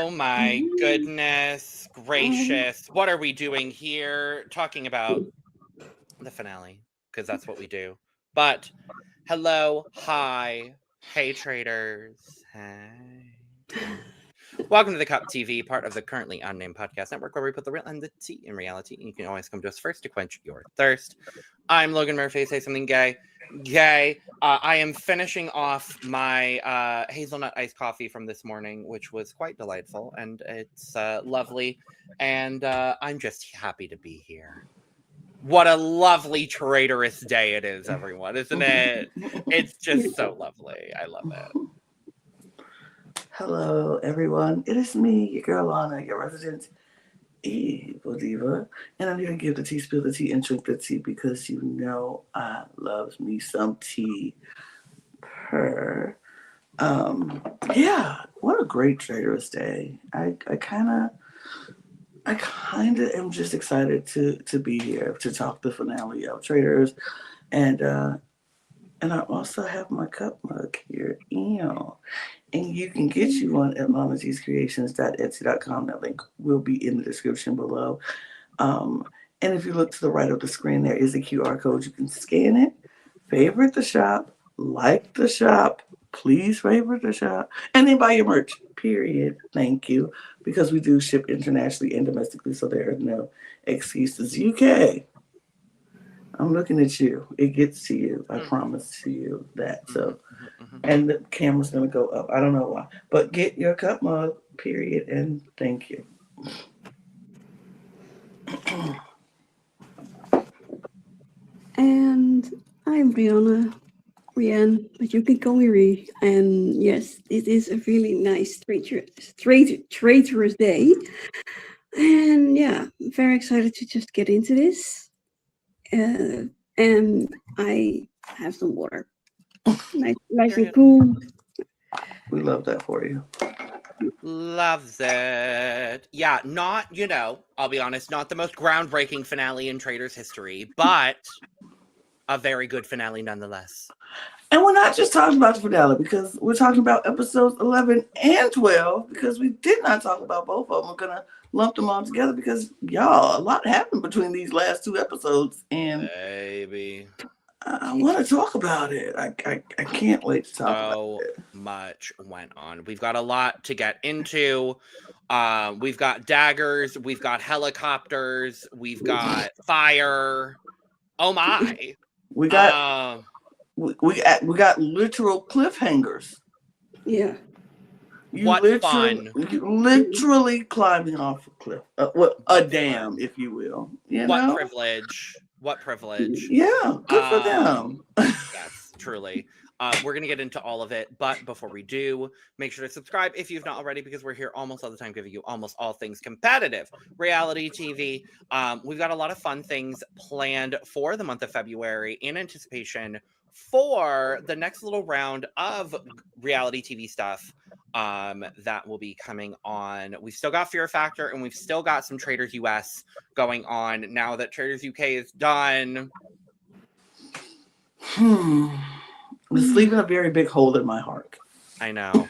Oh my goodness gracious. What are we doing here? Talking about the finale, because that's what we do. But hello, hi, hey traders. Hey. Welcome to the Cup TV, part of the Currently Unnamed Podcast Network, where we put the real and the tea in reality. And you can always come to us first to quench your thirst. I'm Logan Murphy. Say something gay. Gay. I am finishing off my hazelnut iced coffee from this morning, which was quite delightful, and it's lovely. And I'm just happy to be here. What a lovely traitorous day it is, everyone, isn't it? It's just so lovely. I love it. Hello, everyone. It is me, your girl Lana, your resident evil diva, and I'm here to give the tea, spill the tea, and drink the tea because you know I love me some tea. Per, yeah, what a great traitorous day. I kind of am just excited to be here to talk the finale of Traitors, and I also have my cup mug here. Ew. And you can get you one at mamat'screations.etsy.com. That link will be in the description below. And if you look to the right of the screen, there is a QR code. You can scan it, favorite the shop, like the shop, please favorite the shop, and then buy your merch, period. Thank you. Because we do ship internationally and domestically, so there are no excuses. UK, I'm looking at you. It gets to you. I promise to you that. So, and the camera's going to go up. I don't know why. But get your cup mug, period, and thank you. And I'm Rianne, but you can call me Ree. And yes, it is a really nice traitorous day. And yeah, I'm very excited to just get into this. And I have some water. Nice and cool. We love that for you. Loves it. Yeah, not, I'll be honest, not the most groundbreaking finale in Traitors history, but a very good finale nonetheless. And we're not just talking about the finale, because we're talking about episodes 11 and 12, because we did not talk about both of them. We're going to lump them all together because, y'all, a lot happened between these last two episodes. And baby, I want to talk about it. I can't wait to talk about it. So much went on. We've got a lot to get into. We've got daggers. We've got helicopters. We've got fire. Oh my! We got we got literal cliffhangers. Yeah. You what fun! Literally climbing off a cliff, a dam, if you will. What privilege! What privilege! Yeah, good for them. Yes, truly. We're going to get into all of it, but before we do, make sure to subscribe if you've not already, because we're here almost all the time giving you almost all things competitive reality TV. We've got a lot of fun things planned for the month of February in anticipation for the next little round of reality TV stuff that will be coming on. We've still got Fear Factor, and we've still got some Traitors US going on now that Traitors UK is done. It's leaving a very big hole in my heart. I know.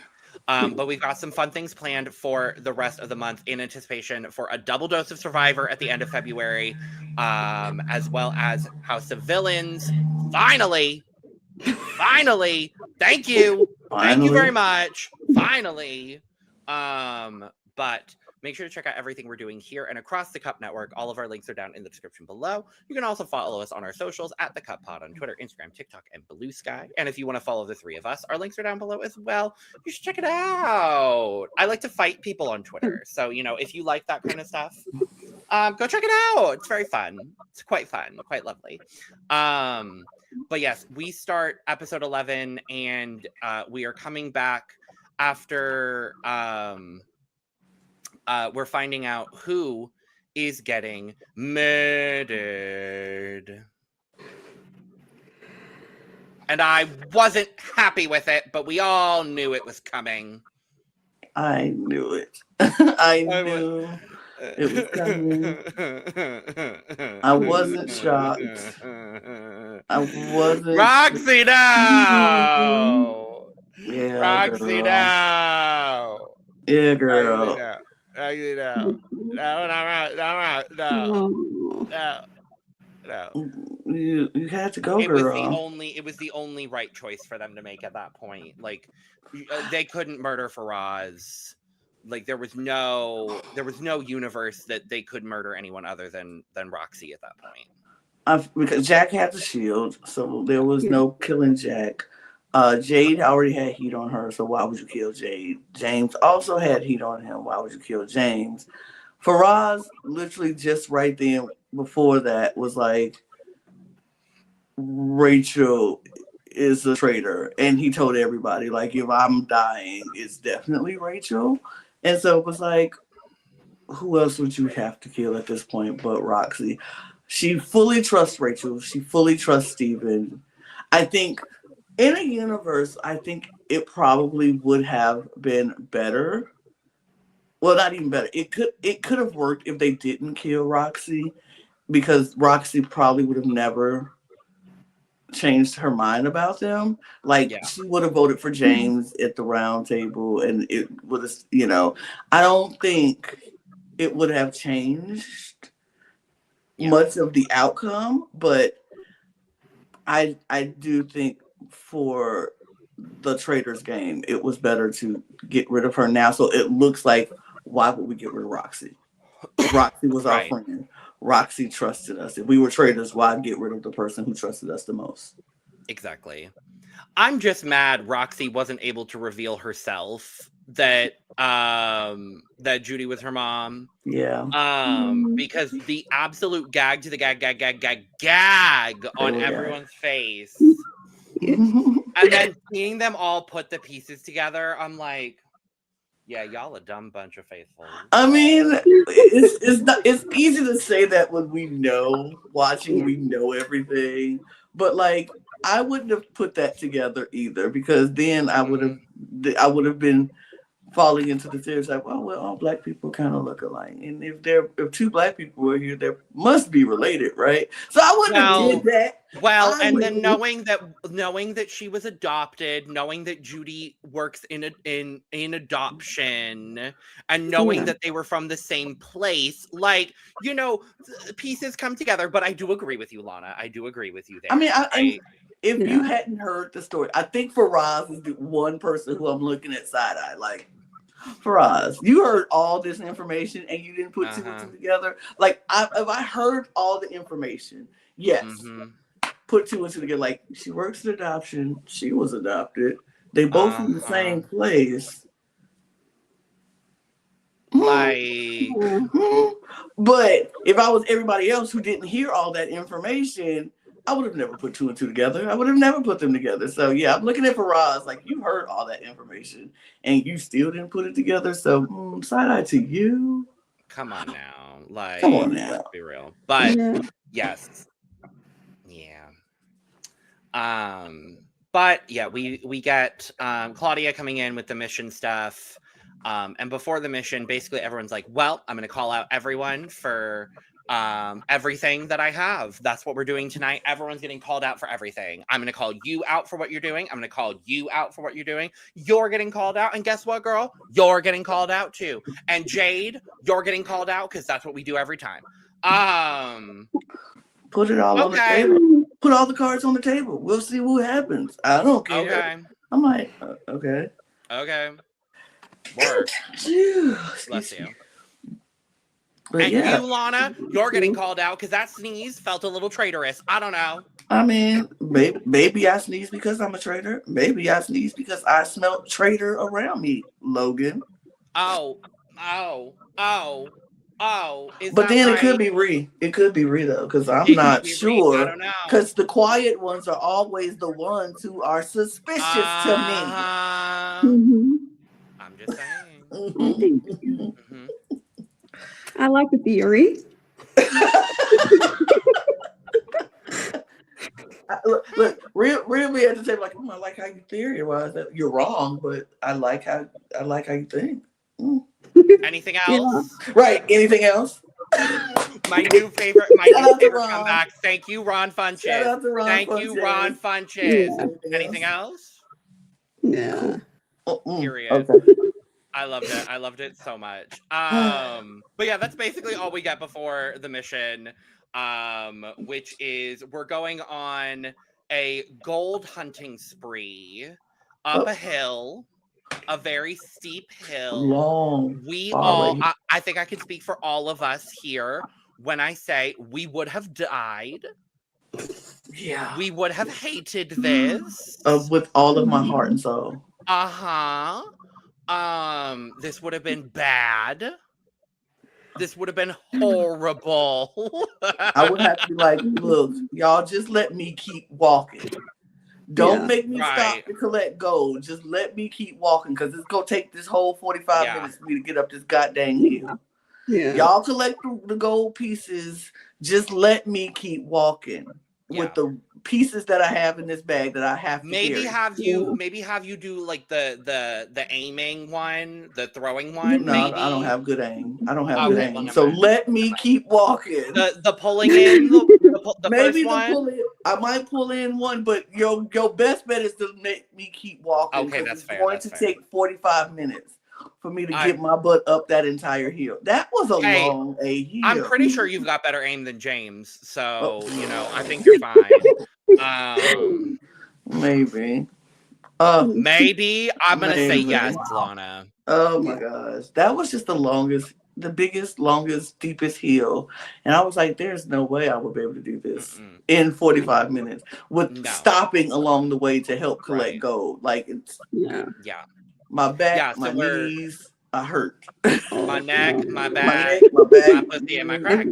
But we've got some fun things planned for the rest of the month in anticipation for a double dose of Survivor at the end of February, as well as House of Villains. Finally, thank you. Thank you very much. Finally. But make sure to check out everything we're doing here and across the Cup Network. All of our links are down in the description below. You can also follow us on our socials at the Cup Pod on Twitter, Instagram, TikTok, and Blue Sky. And if you want to follow the three of us, our links are down below as well. You should check it out. I like to fight people on Twitter. So, if you like that kind of stuff, go check it out. It's very fun. It's quite fun, quite lovely. But yes, we start episode 11, and we are coming back after we're finding out who is getting murdered. And I wasn't happy with it, but we all knew it was coming. I knew it. I knew it was coming. I wasn't shocked. I wasn't. Roxy, no! Yeah, Roxy, girl. no! Yeah, Actually, girl. no. Actually, no. No, no. No. You had to go, It was girl. the only right choice for them to make at that point. Like, they couldn't murder Faraz. Like, there was no universe that they could murder anyone other than Roxy at that point. Because Jack had the shield, so there was Yeah. no killing Jack. Jade already had heat on her, so why would you kill Jade? James also had heat on him. Why would you kill James? Faraz literally just right then before that was like, Rachel is a traitor, and he told everybody like, if I'm dying, it's definitely Rachel. And so it was like, who else would you have to kill at this point but Roxy? She fully trusts Rachel. She fully trusts Steven. I think in a universe, I think it probably would have been better. Well, not even better. It could have worked if they didn't kill Roxy, because Roxy probably would have never changed her mind about them. Like, Yeah. she would have voted for James at the round table, and it would have, I don't think it would have changed much of the outcome, but I do think for the Traitors game, it was better to get rid of her now. So it looks like, why would we get rid of Roxy? Roxy was our Right. friend. Roxy trusted us. If we were traitors, why get rid of the person who trusted us the most? Exactly. I'm just mad Roxy wasn't able to reveal herself that Judy was her mom. Yeah. Because the absolute gag to the gag on everyone's face. Yeah. And then seeing them all put the pieces together, I'm like, yeah, y'all a dumb bunch of faithfuls. I mean, it's easy to say that when we know we know everything, but like, I wouldn't have put that together either, because then I would have been falling into the stereotype. Well, all black people kind of look alike, and if two black people were here, they must be related, right? So I wouldn't have did that. Well, and then knowing that she was adopted, knowing that Judy works in adoption, and knowing that they were from the same place, like, pieces come together. But I do agree with you, Lana. I do agree with you there. I mean, if you hadn't heard the story, I think Faraz is the one person who I'm looking at side eye. Like, Faraz, you heard all this information and you didn't put two and two together. Like, if I heard all the information, yes, put two and two together. Like, she works in adoption. She was adopted. They both from the same place. Like, but if I was everybody else who didn't hear all that information, I would have never put two and two together. I would have never put them together. So yeah, I'm looking at Faraz, like, you heard all that information and you still didn't put it together. So side eye to you. Come on now. Like, come on now. Let's be real. But yes. Yeah. But yeah, we get Claudia coming in with the mission stuff. And before the mission, basically everyone's like, well, I'm gonna call out everyone for everything that I have. That's what we're doing tonight. Everyone's getting called out for everything. I'm going to call you out for what you're doing. I'm going to call you out for what you're doing. You're getting called out. And guess what, girl? You're getting called out too. And Jade, you're getting called out, because that's what we do every time. Put it all on the table. Put all the cards on the table. We'll see what happens. I don't care. Okay. I'm like, okay. Okay. Work. Bless you. But and you, Lana, you're getting called out because that sneeze felt a little traitorous. I don't know. I mean, maybe I sneeze because I'm a traitor. Maybe I sneeze because I smelled traitor around me, Logan. Oh. But then it could be Ree. It could be Ree, though, because I'm not sure. I don't know. Because the quiet ones are always the ones who are suspicious to me. I'm just saying. I like the theory. Look, really at the table, like, I like how you theorize that. You're wrong, but I like how you think. Anything else? Yeah. Right. Anything else? My new favorite comeback. Thank you, Ron Funches. Shout out to Ron Thank Funches. you, Ron Funches. Yeah. Anything else? Yeah. Period. Okay. I loved it. I loved it so much. But yeah, that's basically all we get before the mission, which is we're going on a gold hunting spree up a hill, a very steep hill. Long, We far all, away. I think I can speak for all of us here when I say we would have died. Yeah. We would have hated this. With all of my heart and soul. Uh-huh. This would have been bad. This would have been horrible. I would have to be like, look, y'all just let me keep walking. Don't make me stop to collect gold. Just let me keep walking because it's going to take this whole 45 minutes for me to get up this goddamn hill. Yeah. Y'all collect the gold pieces. Just let me keep walking with the pieces that I have in this bag that I have to maybe carry. have you do like the aiming one, the throwing one. No, maybe I don't have good aim. I don't have good aim. Well, So let me keep walking. The pulling in the maybe first one. Pull in, I might pull in one, but your best bet is to make me keep walking. Okay, that's fair. It's going to take 45 minutes for me to get my butt up that entire hill. That was a long hill. I'm pretty sure you've got better aim than James, so you know I think you're fine. Maybe. Maybe I'm gonna say yes, Lana. Oh my gosh, that was just the biggest, longest, deepest hill, and I was like, "There's no way I would be able to do this in 45 minutes with stopping along the way to help collect gold." Like it's my back, my knees. I hurt. My neck, my back, my pussy, and my crack.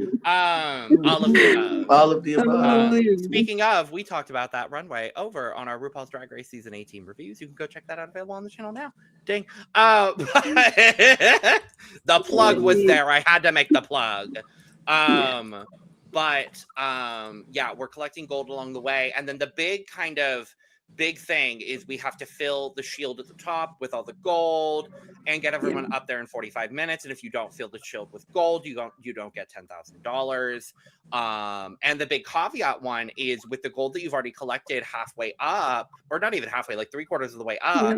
All of the above. All of the above. Speaking of, we talked about that runway over on our RuPaul's Drag Race Season 18 reviews. You can go check that out, available on the channel now. Ding. The plug was there. I had to make the plug. But we're collecting gold along the way. And then the big thing is we have to fill the shield at the top with all the gold and get everyone up there in 45 minutes. And if you don't fill the shield with gold, you don't get $10,000. And the big caveat one is with the gold that you've already collected halfway up, or not even halfway, like 3/4 of the way up,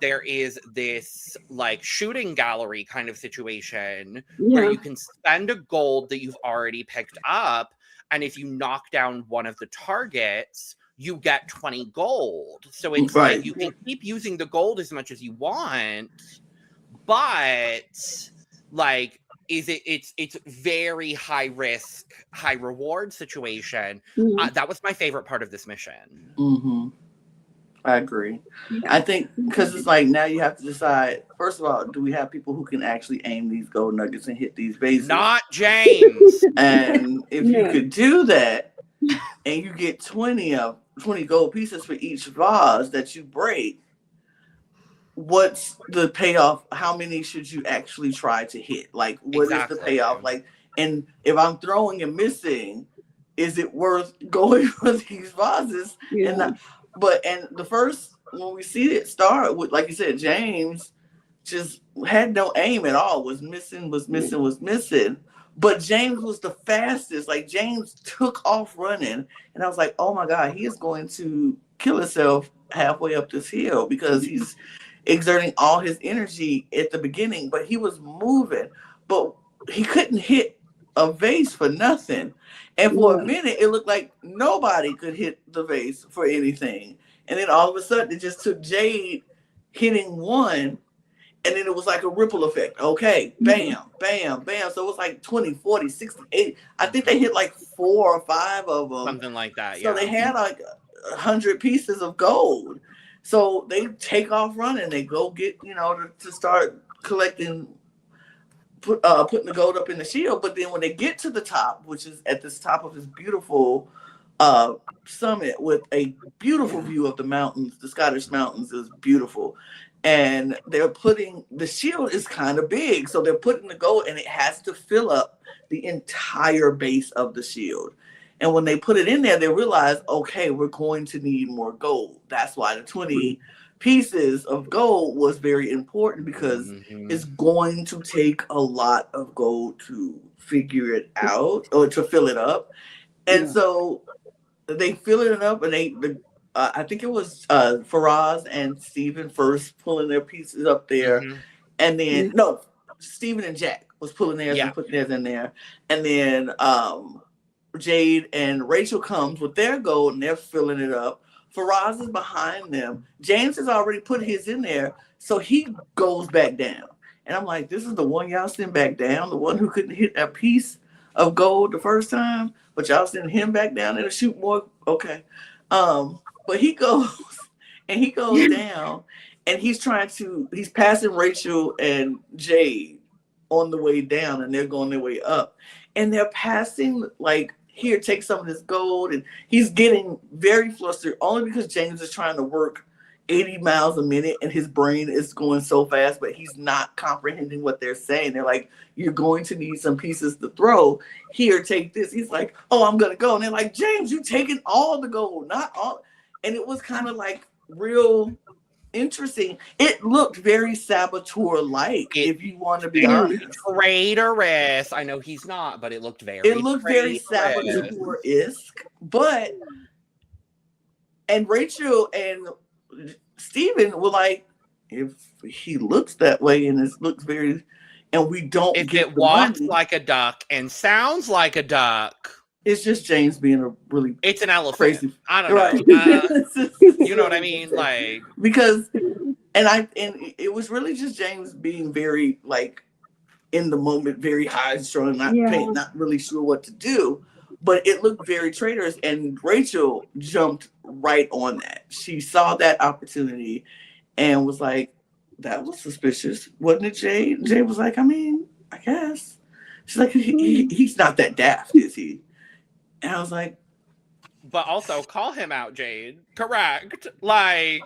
there is this like shooting gallery kind of situation where you can spend a gold that you've already picked up. And if you knock down one of the targets, you get 20 gold. So it's like you can keep using the gold as much as you want, but like it's very high risk, high reward situation. That was my favorite part of this mission. I agree. I think because it's like now you have to decide, first of all, do we have people who can actually aim these gold nuggets and hit these bases? Not James. And if you could do that and you get 20 gold pieces for each vase that you break, what's the payoff? How many should you actually try to hit? Like, what is the payoff? Like, and if I'm throwing and missing, is it worth going for these vases? And the first, when we see it start with, like you said, James just had no aim at all, was missing. But James was the fastest. Like, James took off running. And I was like, oh my God, he is going to kill himself halfway up this hill because he's exerting all his energy at the beginning. But he was moving. But he couldn't hit a vase for nothing. And for a minute, it looked like nobody could hit the vase for anything. And then all of a sudden, it just took Jade hitting one. And then it was like a ripple effect. Okay, bam, bam, bam. So it was like 20, 40, 60, 80. I think they hit like 4 or 5 of them. Something like that, So they had like 100 pieces of gold. So they take off running. They go get, to start collecting, putting the gold up in the shield. But then when they get to the top, which is at this top of this beautiful summit with a beautiful view of the mountains, the Scottish mountains is beautiful. And they're putting, the shield is kind of big. So they're putting the gold and it has to fill up the entire base of the shield. And when they put it in there, they realize, okay, we're going to need more gold. That's why the 20 pieces of gold was very important because it's going to take a lot of gold to figure it out or to fill it up. And so they fill it up and I think it was Faraz and Steven first pulling their pieces up there. And then no, Steven and Jack was pulling theirs and putting theirs in there. And then Jade and Rachel comes with their gold and they're filling it up. Faraz is behind them. James has already put his in there, so he goes back down. And I'm like, this is the one y'all send back down, the one who couldn't hit a piece of gold the first time, but y'all send him back down there to shoot more. Okay. But he goes down and he's passing Rachel and Jade on the way down and they're going their way up. And they're passing like, here, take some of this gold. And he's getting very flustered only because James is trying to work 80 miles a minute and his brain is going so fast, but he's not comprehending what they're saying. They're like, you're going to need some pieces to throw. Here, take this. He's like, oh, I'm going to go. And they're like, James, you taking all the gold, not all. And it was kind of like real interesting. It looked very Saboteur-like, if you want to be honest. Traitorous. I know he's not, but it looked very Saboteur-esque. But and Rachel and Steven were like, if he looks that way and it looks very, and we don't if get it the walks money, like a duck and sounds like a duck. it's just James being a really It's an elephant. crazy. I don't Right. know. You know what I mean? Like, because and it was really just James being very like in the moment, very high strung, not really sure what to do. But it looked very traitorous, and Rachel jumped right on that. She saw that opportunity and was like, that was suspicious, wasn't it, Jade? And Jade was like, I mean, I guess. She's like, he's not that daft, is he? And I was like, but also call him out, Jade. Correct. Like,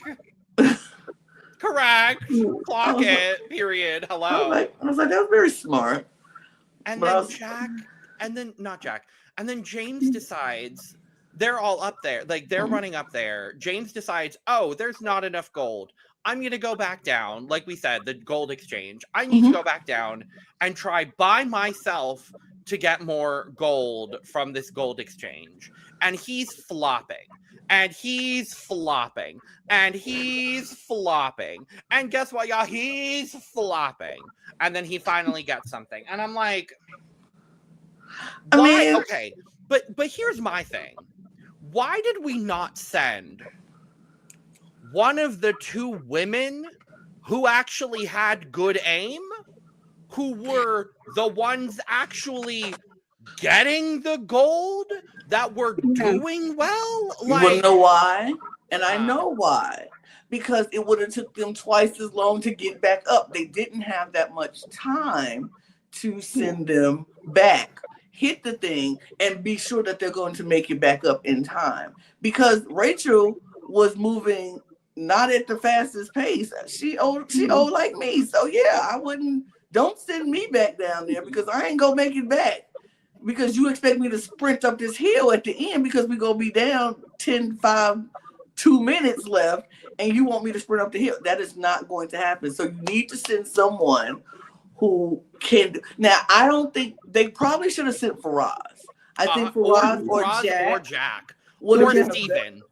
correct. Clock it. Period. Hello. I was like, that was very smart. And then And then James decides they're all up there. Like, they're running up there. James decides, oh, there's not enough gold. I'm going to go back down. Like we said, the gold exchange. I need to go back down and try by myself to get more gold from this gold exchange. And he's flopping. And he's flopping. And he's flopping. And guess what, y'all? He's flopping. And then he finally gets something. And I'm like, why? Okay. But here's my thing. Why did we not send one of the two women who actually had good aim, who were the ones actually getting the gold, that were doing well? You want to know why? And I know why. Because it would have took them twice as long to get back up. They didn't have that much time to send them back. Hit the thing and be sure that they're going to make it back up in time. Because Rachel was moving not at the fastest pace. She old like me. So yeah, don't send me back down there because I ain't gonna make it back. Because you expect me to sprint up this hill at the end because we're gonna be down 10, 5, 2 minutes left, and you want me to sprint up the hill. That is not going to happen. So you need to send someone who can. Now, I don't think they probably should have sent Faraz. I think Faraz or Jack or Steven.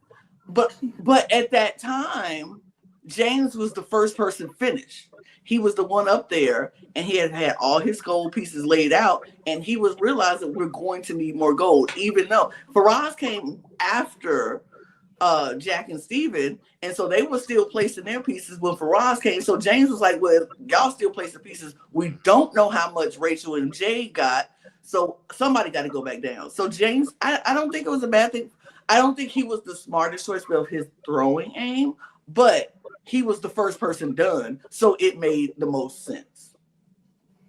But at that time, James was the first person finished. He was the one up there, and he had all his gold pieces laid out, and he was realizing we're going to need more gold, even though Faraz came after Jack and Steven, and so they were still placing their pieces when Faraz came. So James was like, well, y'all still placing pieces. We don't know how much Rachel and Jade got, so somebody got to go back down. So James, I don't think it was a bad thing. I don't think he was the smartest choice of his throwing aim, but he was the first person done, so it made the most sense.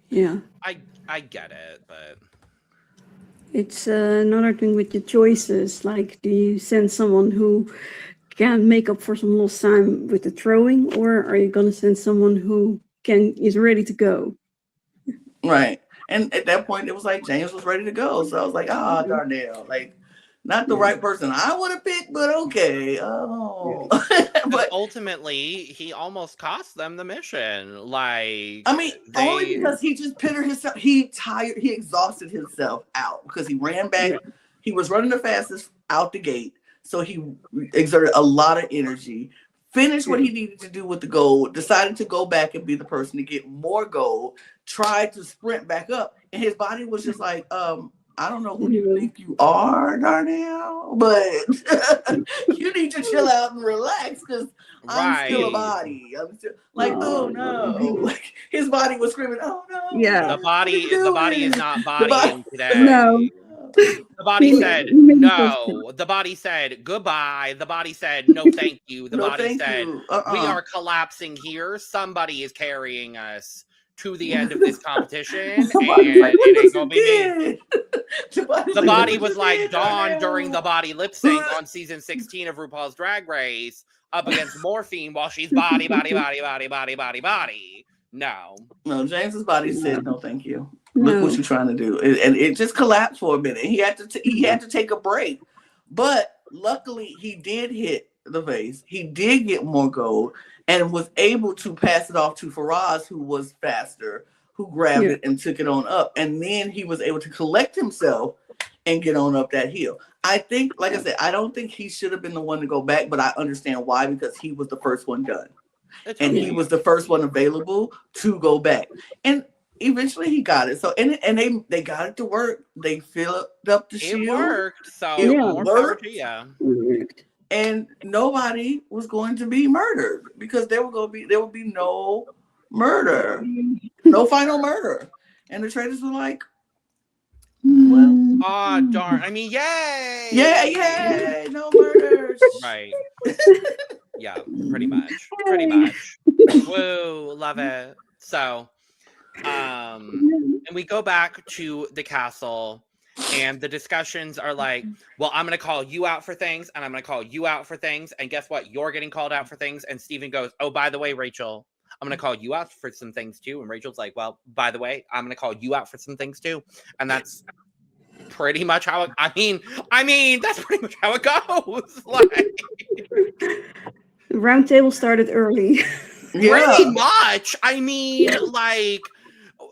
Yeah. I get it, but It's another thing with the choices. Like, do you send someone who can make up for some lost time with the throwing, or are you going to send someone who is ready to go? Right. And at that point, it was like James was ready to go. So I was like, Darnell, like, not the right person I would have picked, but okay. Oh. But ultimately, he almost cost them the mission. Like, I mean, only because he just pittered himself. He exhausted himself out because he ran back. Yeah. He was running the fastest out the gate. So he exerted a lot of energy, finished what he needed to do with the gold, decided to go back and be the person to get more gold, tried to sprint back up, and his body was just like, I don't know who you think you are, Darnell, but you need to chill out and relax because I'm still a body. I'm still like, oh no. Like his body was screaming, oh no. Yeah. The body is not bodying today. No. The body said no. The body said goodbye. The body said no thank you. The body said we are collapsing here. Somebody is carrying us to the end of this competition, and it ain't gonna be me. The body was like Dawn during the body lip sync on season 16 of RuPaul's Drag Race up against Morphine while she's body. No, James's body said no, thank you. Look what you're trying to do, and it just collapsed for a minute. He had to take a break, but luckily he did hit the vase. He did get more gold and was able to pass it off to Faraz, who was faster, who grabbed it and took it on up. And then he was able to collect himself and get on up that hill. I think, like I said, I don't think he should have been the one to go back, but I understand why, because he was the first one done. And he was the first one available to go back. And eventually he got it. So and they got it to work. They filled up the shield. It worked. So it worked. And nobody was going to be murdered because there would be no murder, no final murder. And the traitors were like, well, oh darn. I mean, yay! Yay, no murders. Right. Yeah, pretty much. Woo, love it. So and we go back to the castle. And the discussions are like, well, I'm going to call you out for things, and I'm going to call you out for things. And guess what? You're getting called out for things. And Steven goes, oh, by the way, Rachel, I'm going to call you out for some things too. And Rachel's like, well, by the way, I'm going to call you out for some things too. And that's pretty much how I mean, that's pretty much how it goes. Like, the round table started early. Pretty much. I mean,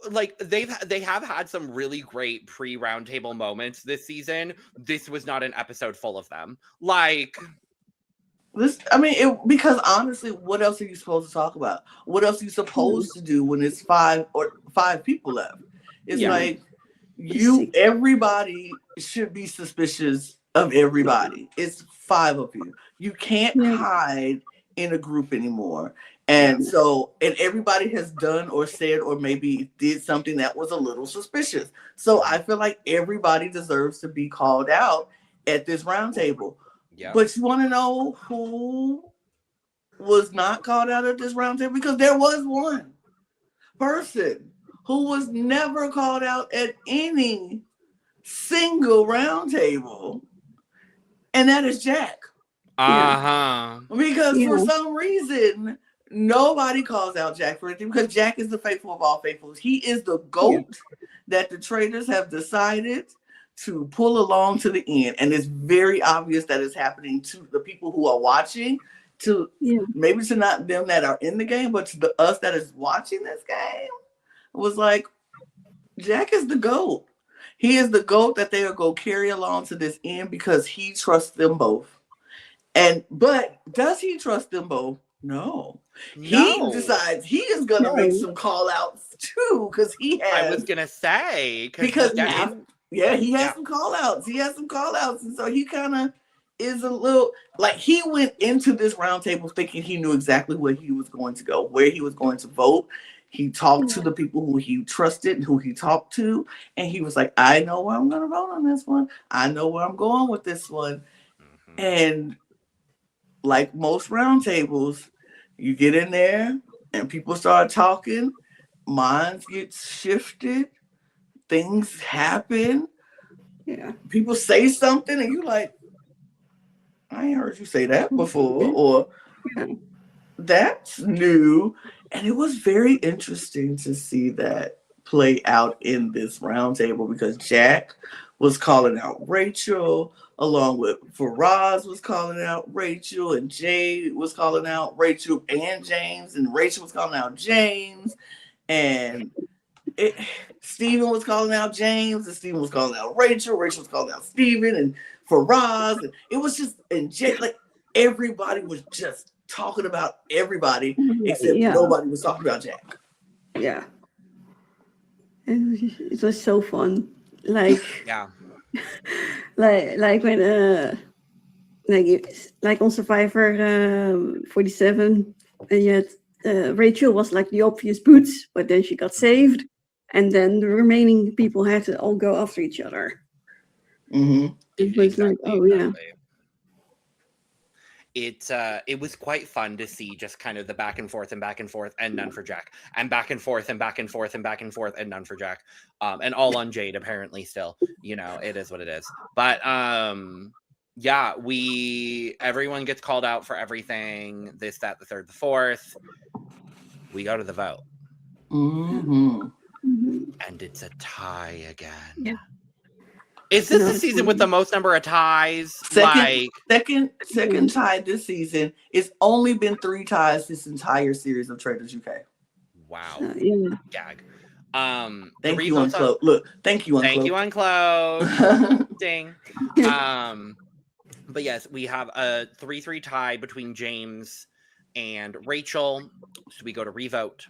like they have had some really great pre-roundtable moments this season. This was not an episode full of them. Like this, because honestly, what else are you supposed to talk about? What else are you supposed to do when it's five people left? It's like everybody should be suspicious of everybody. It's 5 of you. You can't hide in a group anymore. And so, and everybody has done or said or maybe did something that was a little suspicious. So I feel like everybody deserves to be called out at this roundtable. Yeah. But you want to know who was not called out at this roundtable? Because there was one person who was never called out at any single roundtable, and that is Jack. Because for some reason, nobody calls out Jack for anything, because Jack is the faithful of all faithfuls. He is the GOAT that the traitors have decided to pull along to the end. And it's very obvious that it's happening to the people who are watching, to maybe to not them that are in the game, but to us that is watching this game. It was like, Jack is the GOAT. He is the GOAT that they are going to carry along to this end because he trusts them both. But does he trust them both? No. He decides he is going to make some call outs too, because he has. I was going to say. Because he has some call outs. He has some call outs. And so he kind of is a little, like, he went into this roundtable thinking he knew exactly where he was going to go, where he was going to vote. He talked to the people who he trusted and who he talked to. And he was like, I know where I'm going to vote on this one. I know where I'm going with this one. Mm-hmm. And like most roundtables, you get in there and people start talking, minds get shifted, things happen. Yeah. People say something and you're like, I ain't heard you say that before, or that's new. And it was very interesting to see that play out in this roundtable, because Jack was calling out Rachel, along with Faraz was calling out Rachel, and Jay was calling out Rachel and James, and Rachel was calling out James, and Steven was calling out James, and Steven was calling out Rachel was calling out Steven and Faraz, and it was just, and Jay, like, everybody was just talking about everybody except nobody was talking about Jack. Yeah. It was so fun. Like Yeah. like when like on Survivor 47, and yet Rachel was like the obvious boots, but then she got saved, and then the remaining people had to all go after each other. Mm-hmm. It was like, oh yeah. It was quite fun to see just kind of the back and forth and none for Jack, and back and forth and none for Jack, and all on Jade apparently still. You know, it is what it is. But yeah, everyone gets called out for everything, this, that, the third, the fourth. We go to the vote. Mm-hmm. And it's a tie again. Yeah. Is this the season with the most number of ties? Second tie this season. It's only been 3 ties this entire series of Traitors UK. Wow. Yeah. Gag. Thank you, Unclosed. Look, thank you, Unclosed. Thank you, Unclosed. Ding. But yes, we have a 3-3 tie between James and Rachel. So we go to revote.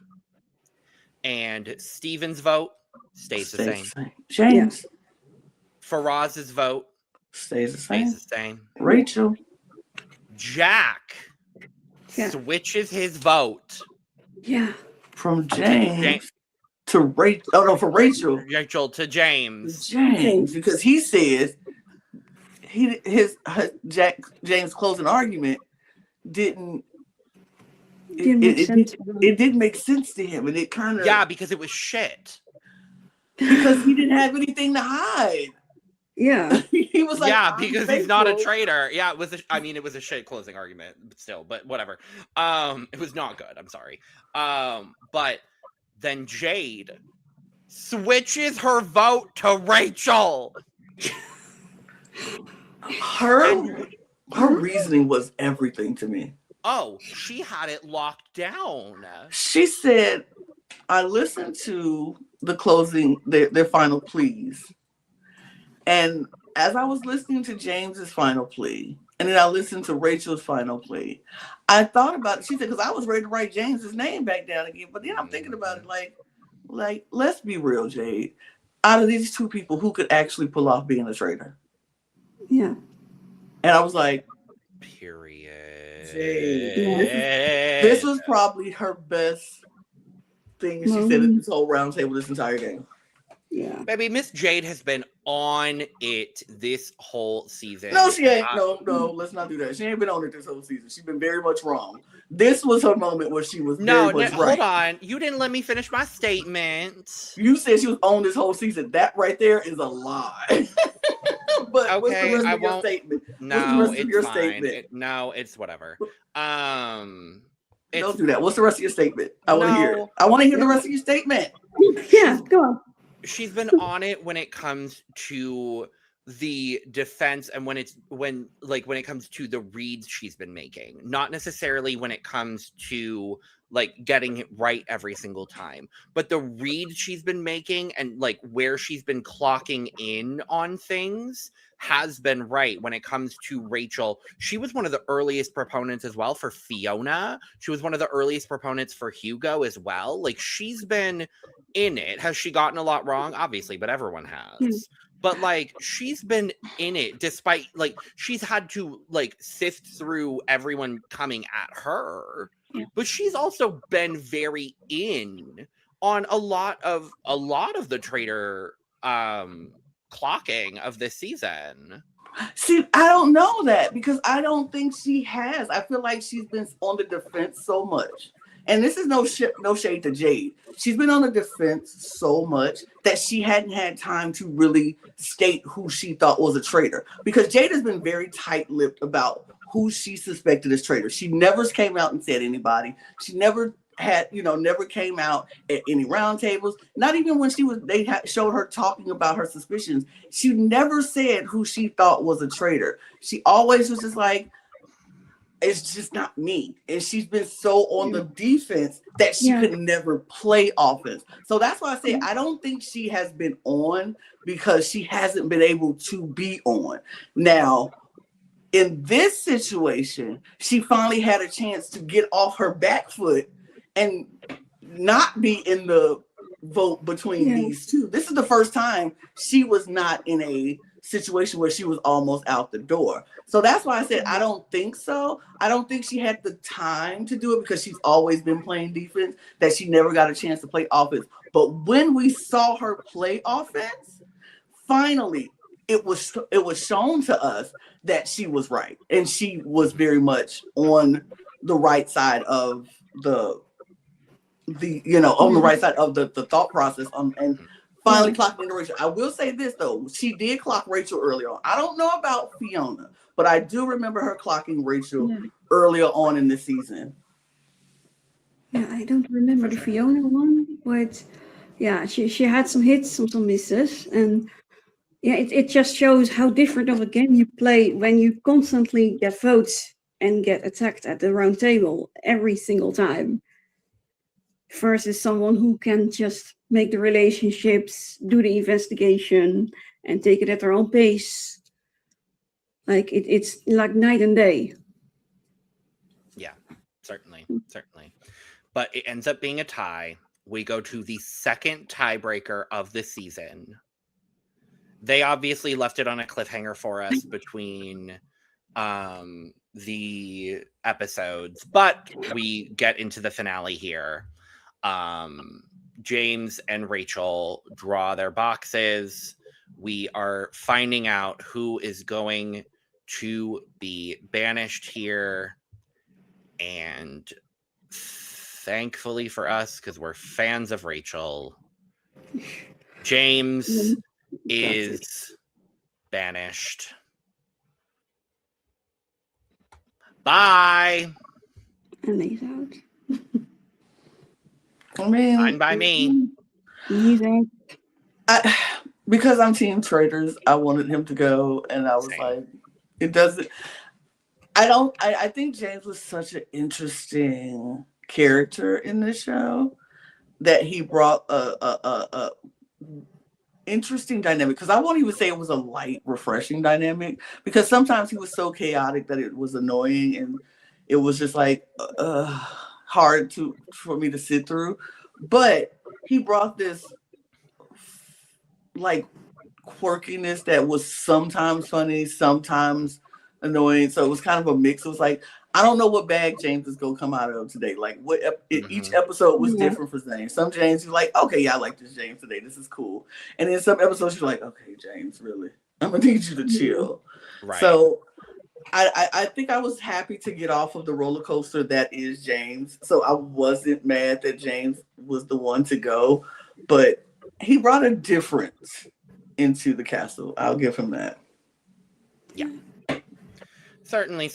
And Steven's vote stays the same. James. Faraz's vote stays the same. Rachel. Jack switches his vote. Yeah. From James to Rachel. Oh no, from Rachel. Rachel to James. Because he says James' closing argument didn't make sense to him, and it kind of because it was shit. Because he didn't have anything to hide. Yeah. He was like, because he's not a traitor. Yeah, it was it was a shit closing argument, but still, but whatever. It was not good. I'm sorry. But then Jade switches her vote to Rachel. Her reasoning was everything to me. Oh, she had it locked down. She said, I listened to the closing, their final pleas. And as I was listening to James's final plea, and then I listened to Rachel's final plea, I thought about it. She said, because I was ready to write James's name back down again. But then I'm thinking about it like, let's be real, Jade. Out of these 2 people, who could actually pull off being a traitor? Yeah. And I was like, period. Jade. This was probably her best thing she said at this whole round table this entire game. Yeah. Baby, Miss Jade has been on it this whole season. No, she ain't. No, let's not do that. She ain't been on it this whole season. She's been very much wrong. This was her moment where she was very much right. Hold on. You didn't let me finish my statement. You said she was on this whole season. That right there is a lie. But okay, what's the rest of your statement? No, it's fine. No, it's whatever. Don't do that. What's the rest of your statement? I want to hear it. I want to hear the rest of your statement. Yeah, go on. She's been on it when it comes to the defense and when it comes to the reads she's been making, not necessarily when it comes to like getting it right every single time, but the reads she's been making and like where she's been clocking in on things has been right. When it comes to Rachel, she was one of the earliest proponents as well for Fiona. She was one of the earliest proponents for Hugo as well. Like, she's been in it. Has she gotten a lot wrong? Obviously, but everyone has. But like, she's been in it despite like she's had to like sift through everyone coming at her. But she's also been very in on a lot of the traitor clocking of this season. See, I don't know that because I don't think she has. I feel like she's been on the defense so much. And this is no shade to Jade. She's been on the defense so much that she hadn't had time to really state who she thought was a traitor. Because Jade has been very tight-lipped about who she suspected as traitor. She never came out and said anybody. She never had, never came out at any roundtables. Not even when they showed her talking about her suspicions. She never said who she thought was a traitor. She always was just like, it's just not me. And she's been so on the defense that she could never play offense. So that's why I say I don't think she has been on because she hasn't been able to be on. Now, In this situation, she finally had a chance to get off her back foot and not be in the vote between these two. This is the first time she was not in a situation where she was almost out the door. So that's why I said I don't think so. I don't think she had the time to do it because she's always been playing defense, that she never got a chance to play offense. But when we saw her play offense, finally it was shown to us that she was right, and she was very much on the right side of the on the right side of the thought process, and finally clocking into Rachel. I will say this though, she did clock Rachel earlier on. I don't know about Fiona, but I do remember her clocking Rachel earlier on in the season. Yeah, I don't remember the Fiona one, but yeah, she had some hits, some misses, and yeah, it just shows how different of a game you play when you constantly get votes and get attacked at the round table every single time, versus someone who can just make the relationships, do the investigation, and take it at their own pace. Like it's like night and day. Yeah, certainly. But it ends up being a tie. We go to the second tiebreaker of the season. They obviously left it on a cliffhanger for us between the episodes, but we get into the finale here. James and Rachel draw their boxes. We are finding out who is going to be banished here. And thankfully for us, because we're fans of Rachel, James is banished. Bye. And he's out. I mean, Fine by me. He's out. Because I'm Team Traitors, I wanted him to go, and I was like, it doesn't. I think James was such an interesting character in this show that he brought a interesting dynamic, because I won't even say it was a light, refreshing dynamic, because sometimes he was so chaotic that it was annoying, and it was just like hard for me to sit through. But he brought this like quirkiness that was sometimes funny, sometimes annoying. So it was kind of a mix. It was like, I don't know what bag James is gonna come out of today. Like each episode was different for James. Some James you're like, okay, yeah, I like this James today. This is cool. And then some episodes you're like, okay, James, really, I'm gonna need you to chill. Right. So I think I was happy to get off of the roller coaster that is James. So I wasn't mad that James was the one to go, but he brought a difference into the castle. I'll give him that. Yeah. Certainly.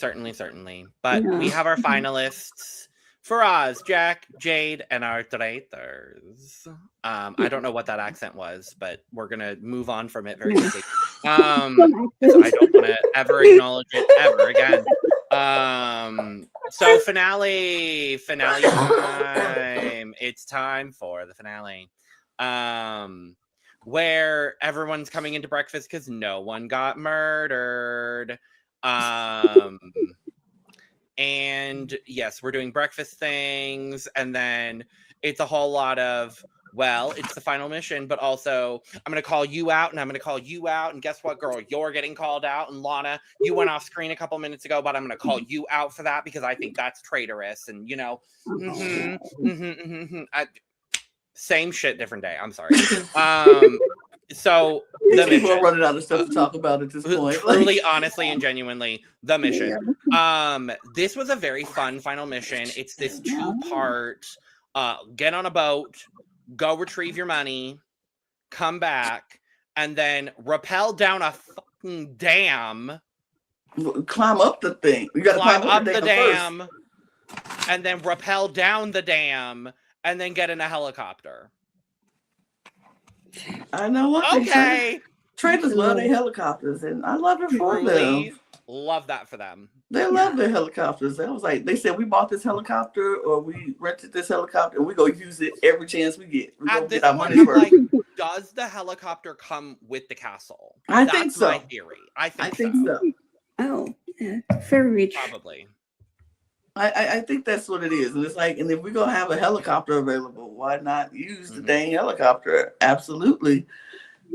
But we have our finalists for Oz, Jack, Jade, and our Traitors. I don't know what that accent was, but we're going to move on from it very quickly. So I don't want to ever acknowledge it ever again. So finale time. It's time for the finale. Where everyone's coming into breakfast because no one got murdered. And yes, we're doing breakfast things, and then it's a whole lot of, well, it's the final mission, but also I'm going to call you out, and I'm going to call you out, and guess what, girl? You're getting called out, and Lana, you went off screen a couple minutes ago, but I'm going to call you out for that because I think that's traitorous, and same shit, different day. I'm sorry. So the people are running out of stuff to talk about at this point. Truly, honestly, and genuinely, the mission. This was a very fun final mission. It's this 2-part. Get on a boat, go retrieve your money, come back, and then rappel down a fucking dam. Climb up the thing. You gotta climb up the dam, and then rappel down the dam, and then get in a helicopter. I know what. Okay. Traitors love their helicopters, and I love it for them. Love that for them. They love their helicopters. They said we bought this helicopter or we rented this helicopter, and we go use it every chance we get. We At this get our point, money's worth. like, does the helicopter come with the castle? I think so. That's my theory. I think so. Oh, yeah, very rich. Probably. I think that's what it is. And it's like, and if we're going to have a helicopter available, why not use the dang helicopter? Absolutely.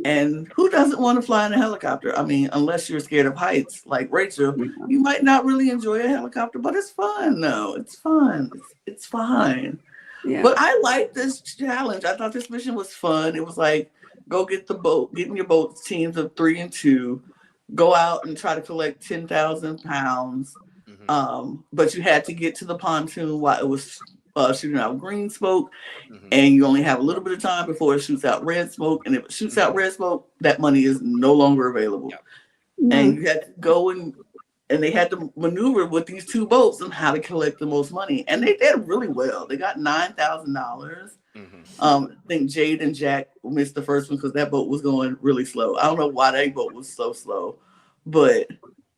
And who doesn't want to fly in a helicopter? I mean, unless you're scared of heights, like Rachel, you might not really enjoy a helicopter, but it's fun. No, it's fun. It's fine. Yeah. But I like this challenge. I thought this mission was fun. It was like, go get the boat, get in your boat, teams of 3 and 2, go out and try to collect 10,000 pounds. But you had to get to the pontoon while it was shooting out green smoke, and you only have a little bit of time before it shoots out red smoke. And if it shoots out red smoke, that money is no longer available. And you had to go and they had to maneuver with these 2 boats on how to collect the most money. And they did really well. They got $9,000. I think Jade and Jack missed the first one because that boat was going really slow. I don't know why that boat was so slow, but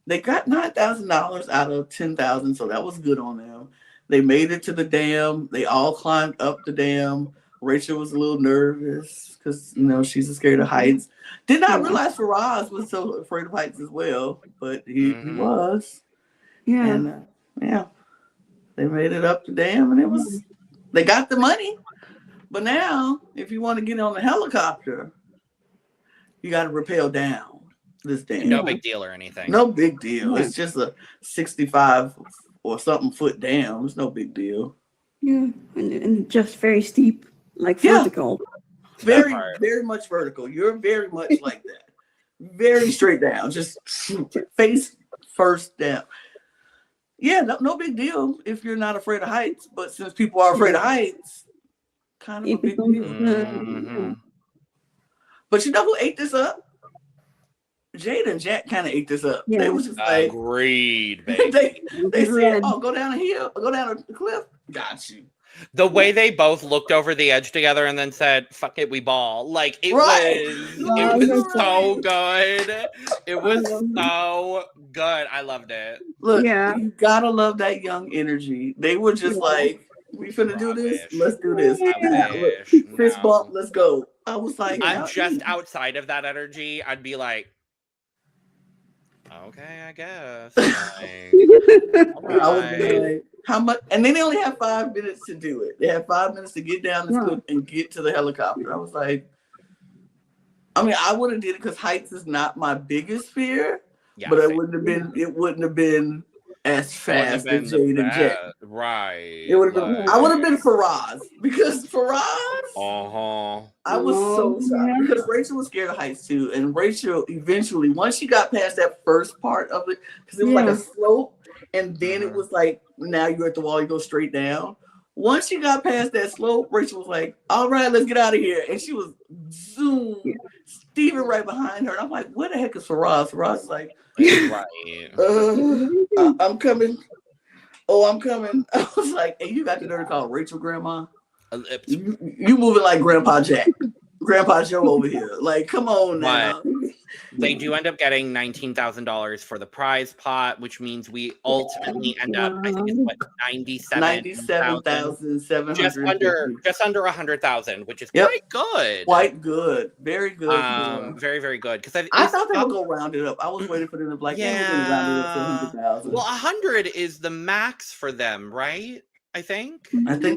they got $9,000 out of 10,000, so that was good on them. They made it to the dam. They all climbed up the dam. Rachel was a little nervous because, she's scared of heights. Did not realize Faraz was so afraid of heights as well, but he was. Yeah. And they made it up the dam, and they got the money. But now, if you want to get on the helicopter, you got to rappel down this dam. No big deal or anything. No big deal. It's just a 65 or something foot dam. It's no big deal. Yeah, and just very steep, like vertical. Very, very much vertical. You're very much like that. Very straight down. Just face first down. Yeah, no big deal if you're not afraid of heights. But since people are afraid of heights, kind of a big deal. But you know who ate this up? Jade and Jack kind of ate this up. Yeah. They was just like, agreed, baby. they said, "Oh, go down a hill, go down a cliff." Got you. The way they both looked over the edge together and then said, "Fuck it, we ball." Like it was so good. It was so good. I loved it. Look, you gotta love that young energy. They were just like, "We finna do this. Let's do this." Fist bump. Let's go. I was like, I'm just outside of that energy. I'd be like, okay, I guess. I was like, how much? And then they only have 5 minutes to do it. They have 5 minutes to get down the cliff and get to the helicopter. I was like, I mean, I would have did it because heights is not my biggest fear, but it wouldn't have been as fast as Jade and Jack. Right. It would have been. I would have been Faraz because Faraz. I was so shocked because Rachel was scared of heights too, and Rachel eventually, once she got past that first part of it, because it was like a slope, and then it was like now you're at the wall, you go straight down. Once she got past that slope, Rachel was like, "All right, let's get out of here," and she was zoom, Steven right behind her, and I'm like, "Where the heck is Faraz?" Faraz is like, I'm coming. Oh, I'm coming. I was like, "Hey, you got the nerve to call Rachel grandma? You moving like Grandpa Jack, Grandpa Joe over here. Like, come on now." They do end up getting $19,000 for the prize pot, which means we ultimately end up, I think it's what, 97,700. Just under 100,000, which is quite good. Quite good. Very good. Very, very good. Because I thought they would go round it up. I was waiting for them to be like, we're gonna round it up to 100,000. Well, 100 is the max for them, right? I think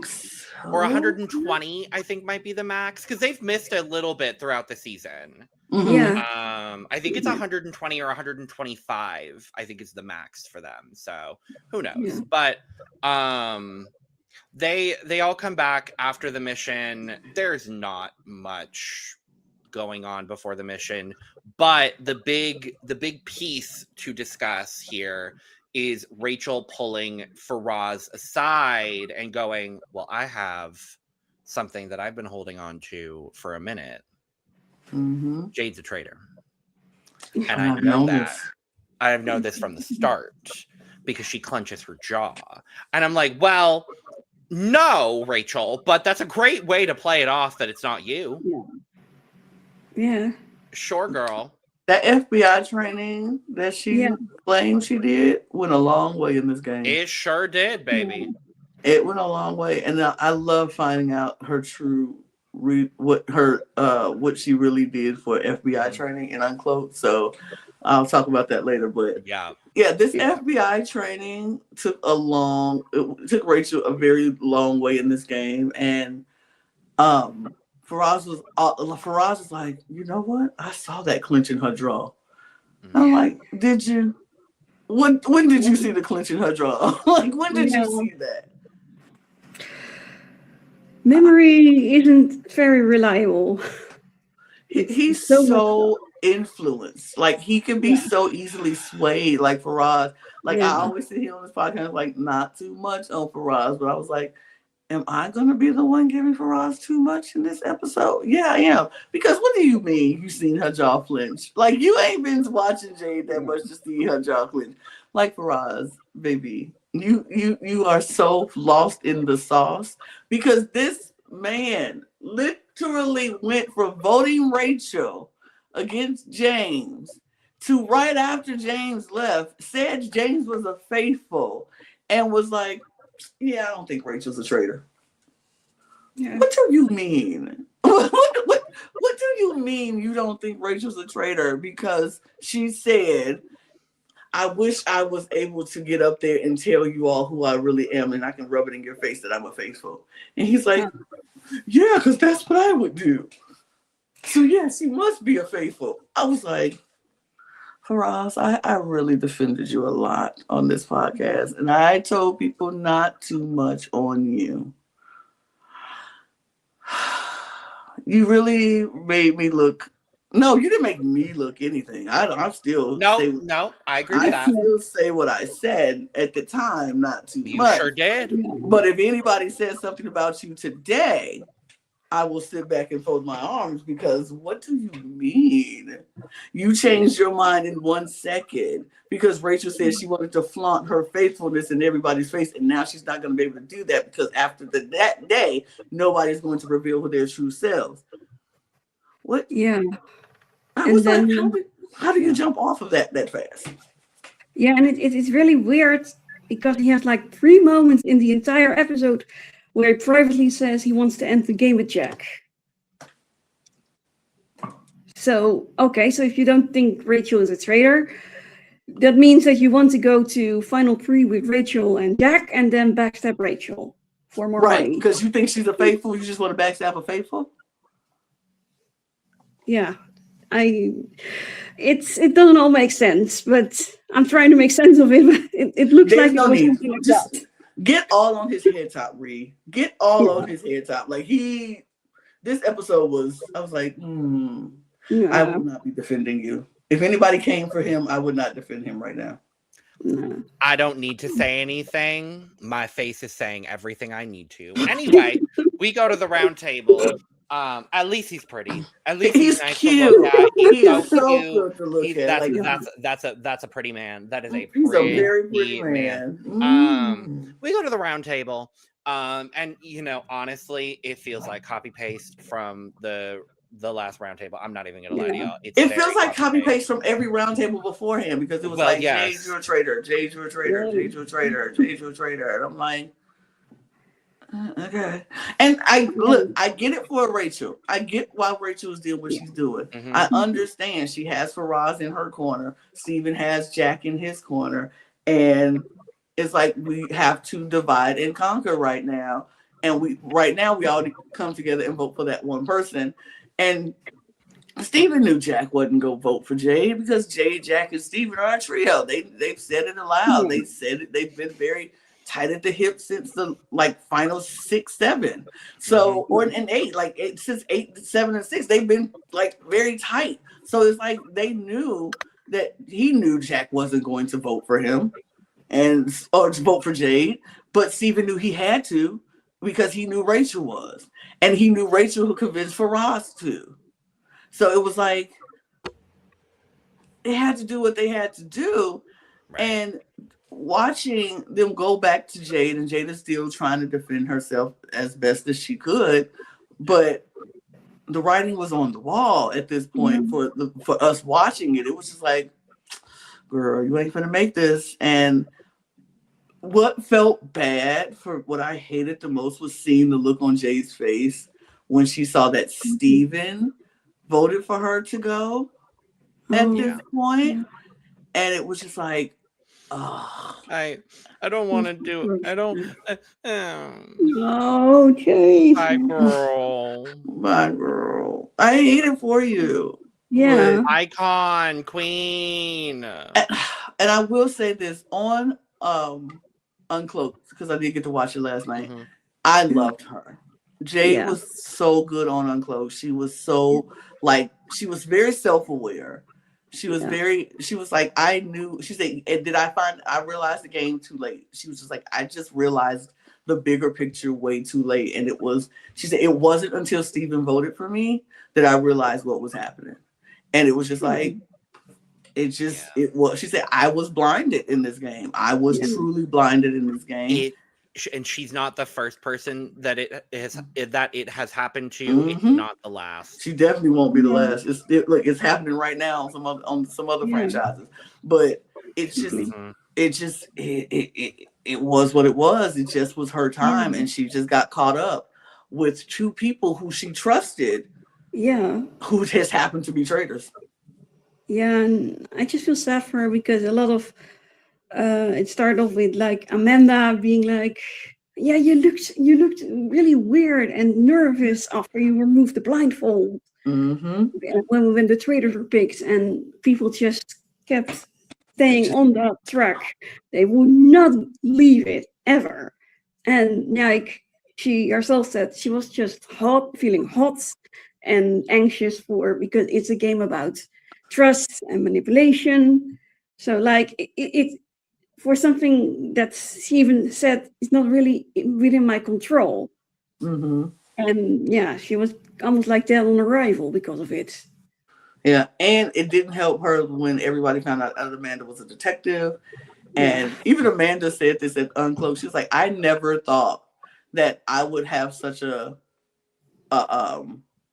so. Or 120, I think might be the max because they've missed a little bit throughout the season. I think it's 120 or 125. I think is the max for them. So who knows? But they all come back after the mission. There's not much going on before the mission, but the big piece to discuss here is Rachel pulling Faraz aside and going, "Well, I have something that I've been holding on to for a minute. Jade's a traitor." And I know that. I have known this from the start because she clenches her jaw. And I'm like, well, no, Rachel, but that's a great way to play it off that it's not you. Yeah. Sure, girl. That FBI training that she claimed she did went a long way in this game. It sure did, baby. It went a long way. And I love finding out her true what she really did for FBI training and Uncloaked. So I'll talk about that later. But Yeah. yeah, this FBI training took Rachel a very long way in this game, and Faraz was like, you know what? I saw that clench in her draw. I'm like, did you? When did you see the clench in her draw? Like, when did you see that? Memory isn't very reliable. He's so influenced. Like, he can be so easily swayed, like Faraz. Like, I always sit here on this podcast, like, not too much on Faraz, but I was like, am I going to be the one giving Faraz too much in this episode? Yeah, I am. Because what do you mean you seen her jaw flinch? Like, you ain't been watching Jade that much to see her jaw flinch. Like, Faraz, baby, you are so lost in the sauce because this man literally went from voting Rachel against James to right after James left, said James was a faithful, and was like, yeah, I don't think Rachel's a traitor. Yeah. What do you mean? What do you mean you don't think Rachel's a traitor? Because she said, I wish I was able to get up there and tell you all who I really am, and I can rub it in your face that I'm a faithful. And he's like, yeah, because that's what I would do. So yeah, she must be a faithful. I was like, Faraz, I really defended you a lot on this podcast, and I told people not too much on you. You really made me look. No, you didn't make me look anything. I'm still no. I agree with that. I still say what I said at the time, not too much. You sure did. But if anybody says something about you today, I will sit back and fold my arms because what do you mean? You changed your mind in 1 second because Rachel said she wanted to flaunt her faithfulness in everybody's face, and now she's not going to be able to do that because after that day, nobody's going to reveal their true selves. What? Yeah. I was like, how do you jump off of that fast? Yeah, and it's really weird because he has like 3 moments in the entire episode where he privately says he wants to end the game with Jack. So if you don't think Rachel is a traitor, that means that you want to go to final 3 with Rachel and Jack and then backstab Rachel for more money. Right, because you think she's a faithful, you just want to backstab a faithful? Yeah. It doesn't all make sense, but I'm trying to make sense of it. It looks There's like no it was need. something like that. Get all on his head top, Ree. Get all on his head top. Like this episode was, I was like, I will not be defending you. If anybody came for him, I would not defend him right now. I don't need to say anything. My face is saying everything I need to. Anyway, we go to the round table. At least he's pretty. At least he's nice cute. To look at. He's so cute. Good to look at. That's a pretty man. That is a he's a very pretty man. We go to the round table. And honestly, it feels like copy paste from the last round table. I'm not even gonna lie to y'all. It feels like copy paste from every round table beforehand because it was Jade, you're a traitor, Jade, you're a traitor, Jade, you're a traitor, Jade, you're a traitor. And I'm like, okay. And I get it for Rachel. I get why Rachel is doing what she's doing. Mm-hmm. I understand she has Faraz in her corner. Steven has Jack in his corner. And it's like we have to divide and conquer right now. And we all come together and vote for that one person. And Steven knew Jack wasn't going to vote for Jade because Jade, Jack, and Steven are a trio. They've said it aloud. They said it. They've been very tight at the hip since the final 6, 7. So and 8, since 8, 7, and 6, they've been very tight. So it's like they knew that he knew Jack wasn't going to vote for him or to vote for Jade, but Steven knew he had to because he knew Rachel was, and he knew Rachel who convinced Faraz to. So it was like they had to do what they had to do, right. And watching them go back to Jade, and Jade is still trying to defend herself as best as she could, but the writing was on the wall at this point for us watching it. It was just like, girl, you ain't gonna make this. And what felt bad, for what I hated the most, was seeing the look on Jade's face when she saw that Steven voted for her to go. at Oh, this Yeah. point, yeah. and it was just like, oh, I don't want to do. I don't. Oh, jeez. Hi, girl. my girl, I hate it for you. Yeah. Icon queen. And I will say this on Uncloaked, because I did get to watch it last night. Mhm. I loved her. Jade Yeah. was so good on Uncloaked. She was so she was very self-aware. She was she was like, I knew, she said, and I realized the game too late. She was just like, I just realized the bigger picture way too late. And she said, it wasn't until Steven voted for me that I realized what was happening. And it was just like, it was, she said, I was blinded in this game. I was truly blinded in this game. And she's not the first person that it has happened to. Mhm. It's not the last. She definitely won't be the last. It's happening right now on some other franchises, but it's just Mhm. it was what it was. It just was her time, and she just got caught up with two people who she trusted. Yeah. Who just happened to be traitors. Yeah, and I just feel sad for her because a lot of it started off with like Amanda being like, yeah, you looked really weird and nervous after you removed the blindfold. Mm-hmm. When the traitors were picked, and people just kept staying on that track. They would not leave it ever. And like she herself said, she was just feeling hot and anxious because it's a game about trust and manipulation. So like it for something that she even said is not really within my control. Mm-hmm. And yeah, she was almost like dead on arrival because of it. Yeah, and it didn't help her when everybody found out Amanda was a detective. And even Amanda said this at Uncloaked. She was like, I never thought that I would have such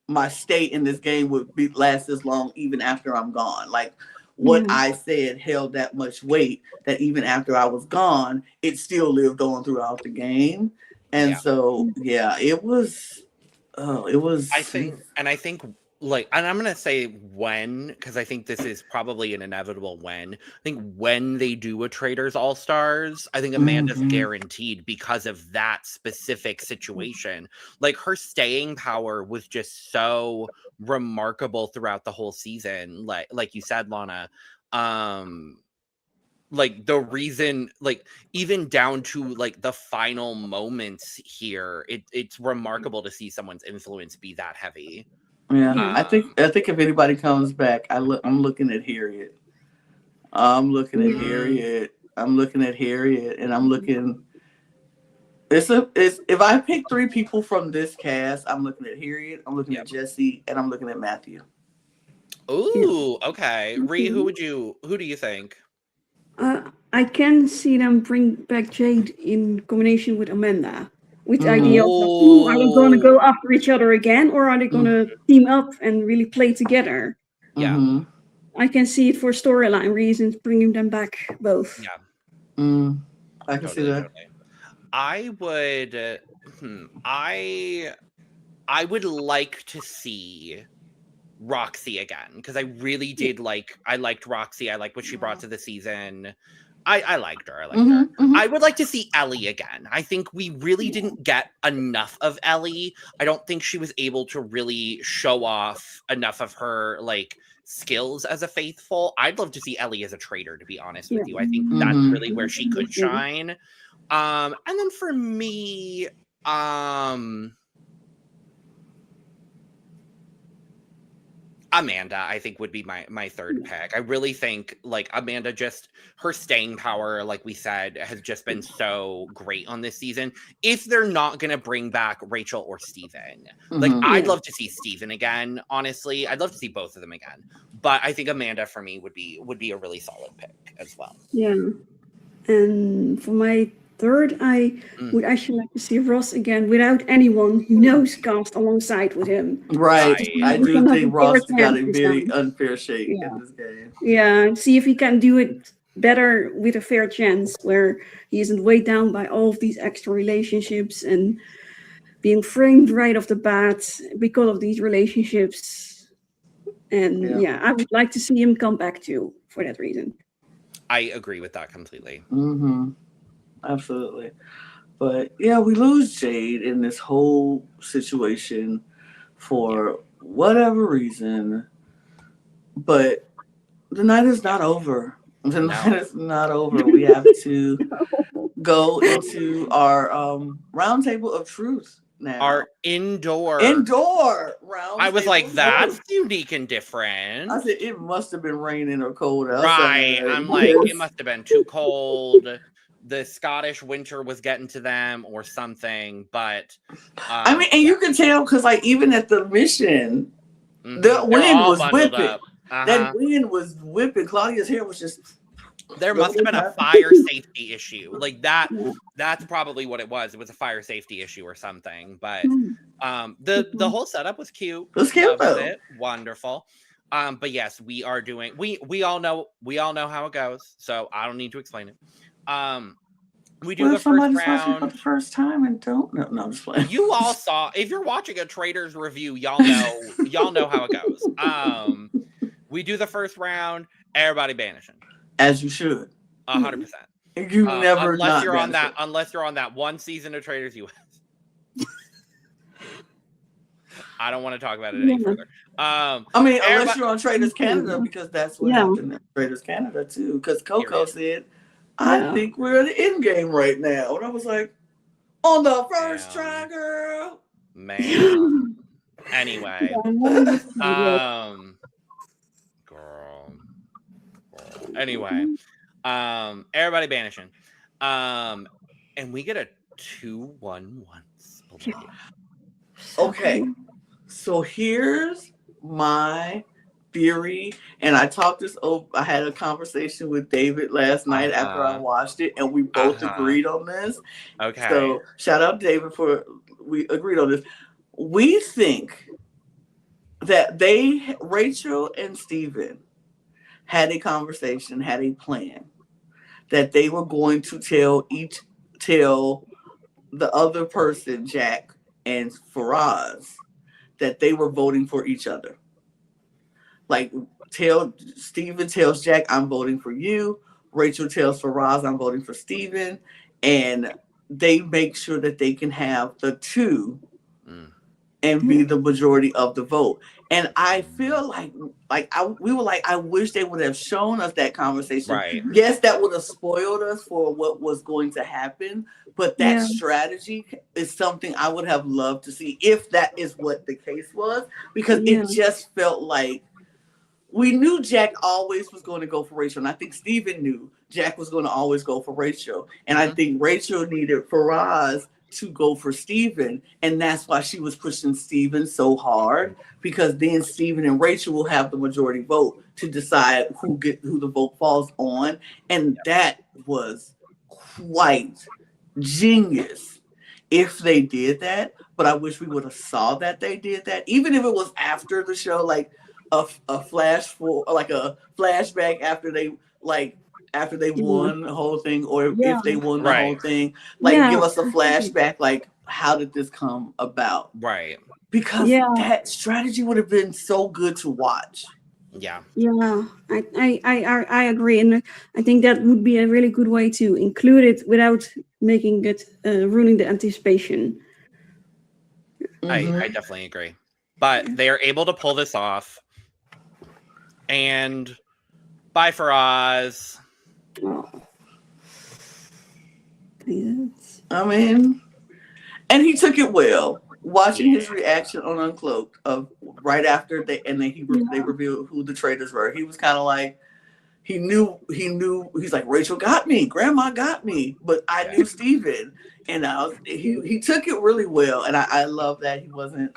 my stay in this game would last this long even after I'm gone. Like what I said held that much weight that even after I was gone, it still lived on throughout the game. And so it was I think like, and I'm gonna say when, because I think this is probably an inevitable when. I think when they do a Traitors All Stars, I think Amanda's guaranteed because of that specific situation. Like her staying power was just so remarkable throughout the whole season. Like you said, Lana. Like the reason, like even down to like the final moments here, it's remarkable to see someone's influence be that heavy. Yeah. I think if anybody comes back, I'm looking at Harriet. I'm looking at Harriet. I'm looking at Harriet, and I'm looking. It's if I pick three people from this cast, I'm looking at Harriet, I'm looking at Jesse, and I'm looking at Matthew. Ooh, okay. Ree, who do you think? I can see them bring back Jade in combination with Amanda. With the idea of, are they going to go after each other again, or are they going to team up and really play together? Yeah. Mm-hmm. I can see it for storyline reasons, bringing them back both. Yeah. I can see that. Totally. I would, I would like to see Roxy again, because I really did I liked Roxy. I liked what she brought to the season. I liked her. I liked her. I would like to see Ellie again. I think we really didn't get enough of Ellie. I don't think she was able to really show off enough of her skills as a faithful. I'd love to see Ellie as a traitor, to be honest with you. I think that's really where she could shine. And then for me, Amanda, I think, would be my third pick. I really think Amanda, just her staying power, like we said, has just been so great on this season. If they're not gonna bring back Rachel or Steven, I'd love to see Steven again. Honestly, I'd love to see both of them again. But I think Amanda for me would be a really solid pick as well. Yeah, and for my third, I would actually like to see Ross again without anyone who knows cast alongside with him. Right. I do think Ross got a very unfair shake in this game. Yeah, see if he can do it better with a fair chance, where he isn't weighed down by all of these extra relationships and being framed right off the bat because of these relationships. And Yeah. I would like to see him come back too for that reason. I agree with that completely. Mm-hmm. Absolutely. But yeah, we lose Jade in this whole situation for whatever reason. But the night is not over. The night is not over. We have to go into our roundtable of truth now. Our indoor roundtable. I was like, of that's truth. unique and different. I said it must have been raining or cold outside. Right. I'm like, it must have been too cold. The Scottish winter was getting to them or something. But I mean, and you can tell because, like, even at the mission, the wind was whipping. That wind was whipping. Claudia's hair was just. There must have been a fire safety issue. Like that's probably what it was. It was a fire safety issue or something. But the whole setup was cute. It was cute though. It. Wonderful. But yes, we are doing we all know how it goes, so I don't need to explain it. We do the first round for the first time and don't know. No, I'm just playing. You all saw, if you're watching a Traitors review, y'all know how it goes. We do the first round, everybody banishing. As you should. 100%. You never unless you're on that one season of Traitors US. I don't want to talk about it any further. I mean, unless you're on Traitors Canada, because that's what happened in Traitors Canada too. Because Coco said, I think we're in the end game right now. And I was like, on the first try, girl. Man. Anyway. Girl. Anyway. Everybody banishing. And we get a 2-1-1 split. Okay. So here's my theory, and I talked this over. I had a conversation with David last night after I watched it, and we both agreed on this. Okay. So shout out David we agreed on this. We think that Rachel and Steven had a conversation, had a plan that they were going to tell the other person, Jack and Faraz, that they were voting for each other. Like, Steven tells Jack, I'm voting for you. Rachel tells Faraz, I'm voting for Steven. And they make sure that they can have the two and be the majority of the vote. And I feel we were like, I wish they would have shown us that conversation. Right. Yes, that would have spoiled us for what was going to happen. But that strategy is something I would have loved to see if that is what the case was. Because it just felt like we knew Jack always was going to go for Rachel. And I think Steven knew Jack was going to always go for Rachel. And I think Rachel needed Faraz to go for Steven. And that's why she was pushing Steven so hard. Because then Steven and Rachel will have the majority vote to decide who the vote falls on. And that was quite genius if they did that. But I wish we would have saw that they did that. Even if it was after the show, like a flashback after they won the whole thing, or if they won the whole thing, give us a flashback, like how did this come about? Right. Because that strategy would have been so good to watch. Yeah, I agree, and I think that would be a really good way to include it without making it ruining the anticipation. I definitely agree, but they are able to pull this off. And bye Faraz. I mean, and he took it well. Watching his reaction on Uncloaked of right after they revealed who the traitors were, he was kind of like, he knew. He's like, Rachel got me, Grandma got me, but I knew Steven, and he took it really well, and I love that he wasn't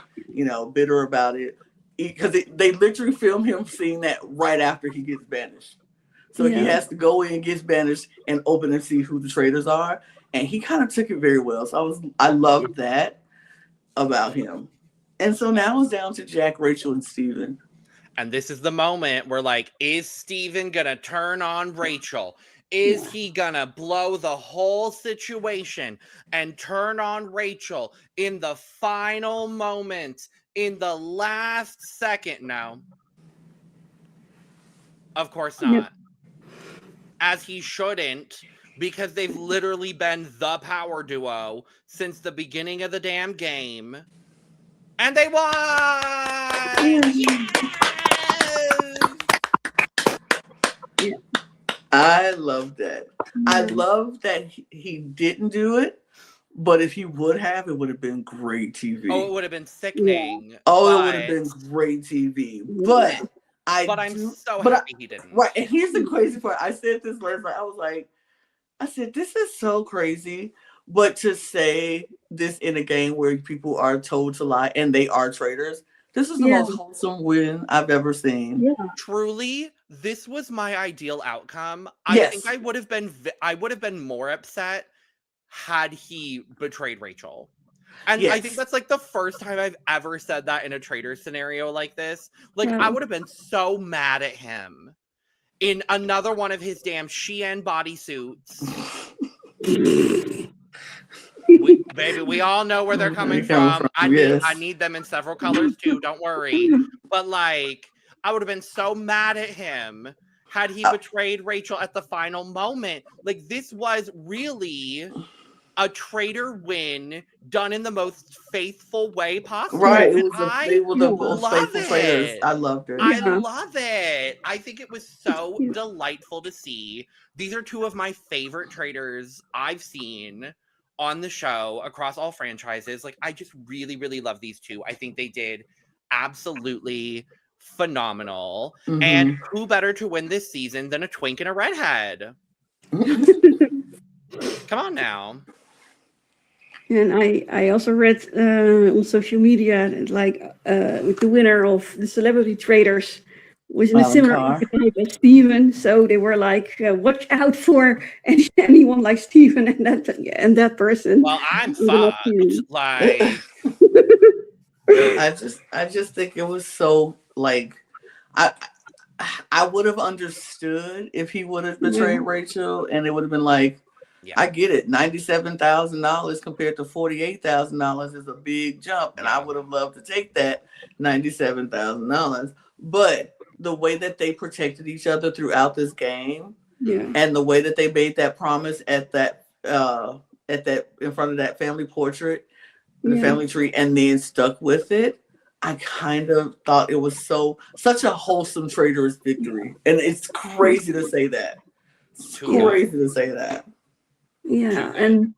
bitter about it, because they literally film him seeing that right after he gets banished. So he has to go in, gets banished, and open and see who the traitors are, and he kind of took it very well. So I loved that about him. And so now it's down to Jack, Rachel, and Steven. And this is the moment where, like, is Steven gonna turn on Rachel? Is he gonna blow the whole situation and turn on Rachel in the final moment, in the last second? No. Of course Nope. not. As he shouldn't, because they've literally been the power duo since the beginning of the damn game. And they won! Yes! Yeah. I love that. I love that he didn't do it, but if he would have, it would have been great TV. Oh, it would have been sickening. Oh, it would have been great TV. But I'm so happy he didn't. Right, and here's the crazy part. I said this last night. I said, this is so crazy. But to say this in a game where people are told to lie and they are traitors, this is the most wholesome win I've ever seen. Yeah. Truly, this was my ideal outcome. Yes. I think I would have been more upset had he betrayed Rachel. And I think that's like the first time I've ever said that in a traitor scenario like this. Like, I would have been so mad at him in another one of his damn Shein bodysuits. Baby, we all know where they're coming from. I need them in several colors too, don't worry. But like, I would have been so mad at him had he betrayed Rachel at the final moment. Like, this was really a traitor win done in the most faithful way possible. Right. They were the most faithful traitors. I loved it. I love it. I think it was so delightful to see. These are two of my favorite traitors I've seen on the show across all franchises. Like, I just really, really love these two. I think they did absolutely phenomenal. Mm-hmm. And who better to win this season than a twink and a redhead? Come on now. And I also read on social media, like, with the winner of the Celebrity Traitors was in a similar archetype as Steven. So they were like, watch out for anyone like Steven and that person. Well, I'm fucked. Like, I just think it was so, like, I would have understood if he would have betrayed Rachel, and it would have been like, I get it. $97,000 compared to $48,000 is a big jump, and I would have loved to take that $97,000. But the way that they protected each other throughout this game, and the way that they made that promise at that in front of that family portrait, the family tree, and then stuck with it, I kind of thought it was such a wholesome traitorous victory, and it's crazy to say that. It's crazy to say that. Yeah, and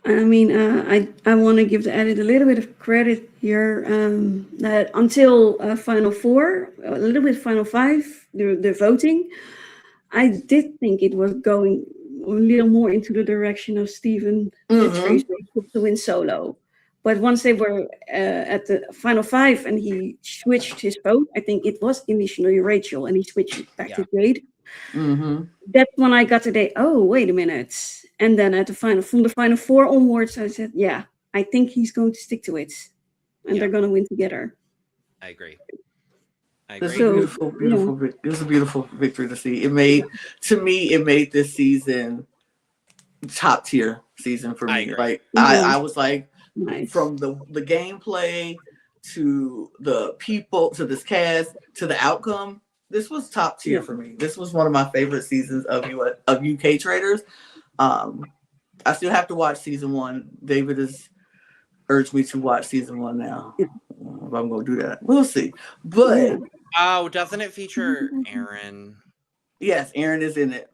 I mean, I want to give the edit a little bit of credit here. That until Final 4, a little bit Final 5, the voting, I did think it was going a little more into the direction of Steven to win solo. But once they were at the Final 5 and he switched his vote, I think it was initially Rachel, and he switched back to Jade. Mm-hmm. That's when I got today. Oh, wait a minute! And then from the Final 4 onwards, I said, I think he's going to stick to it, and they're going to win together. I agree. It was a beautiful victory to see. It made this season top tier season for me. Like I was like, from the gameplay to the people to this cast to the outcome. This was top tier for me. This was one of my favorite seasons of UK Traitors. I still have to watch season 1. David has urged me to watch season 1 now. If I'm going to do that, we'll see. But doesn't it feature Aaron? Yes, Aaron is in it.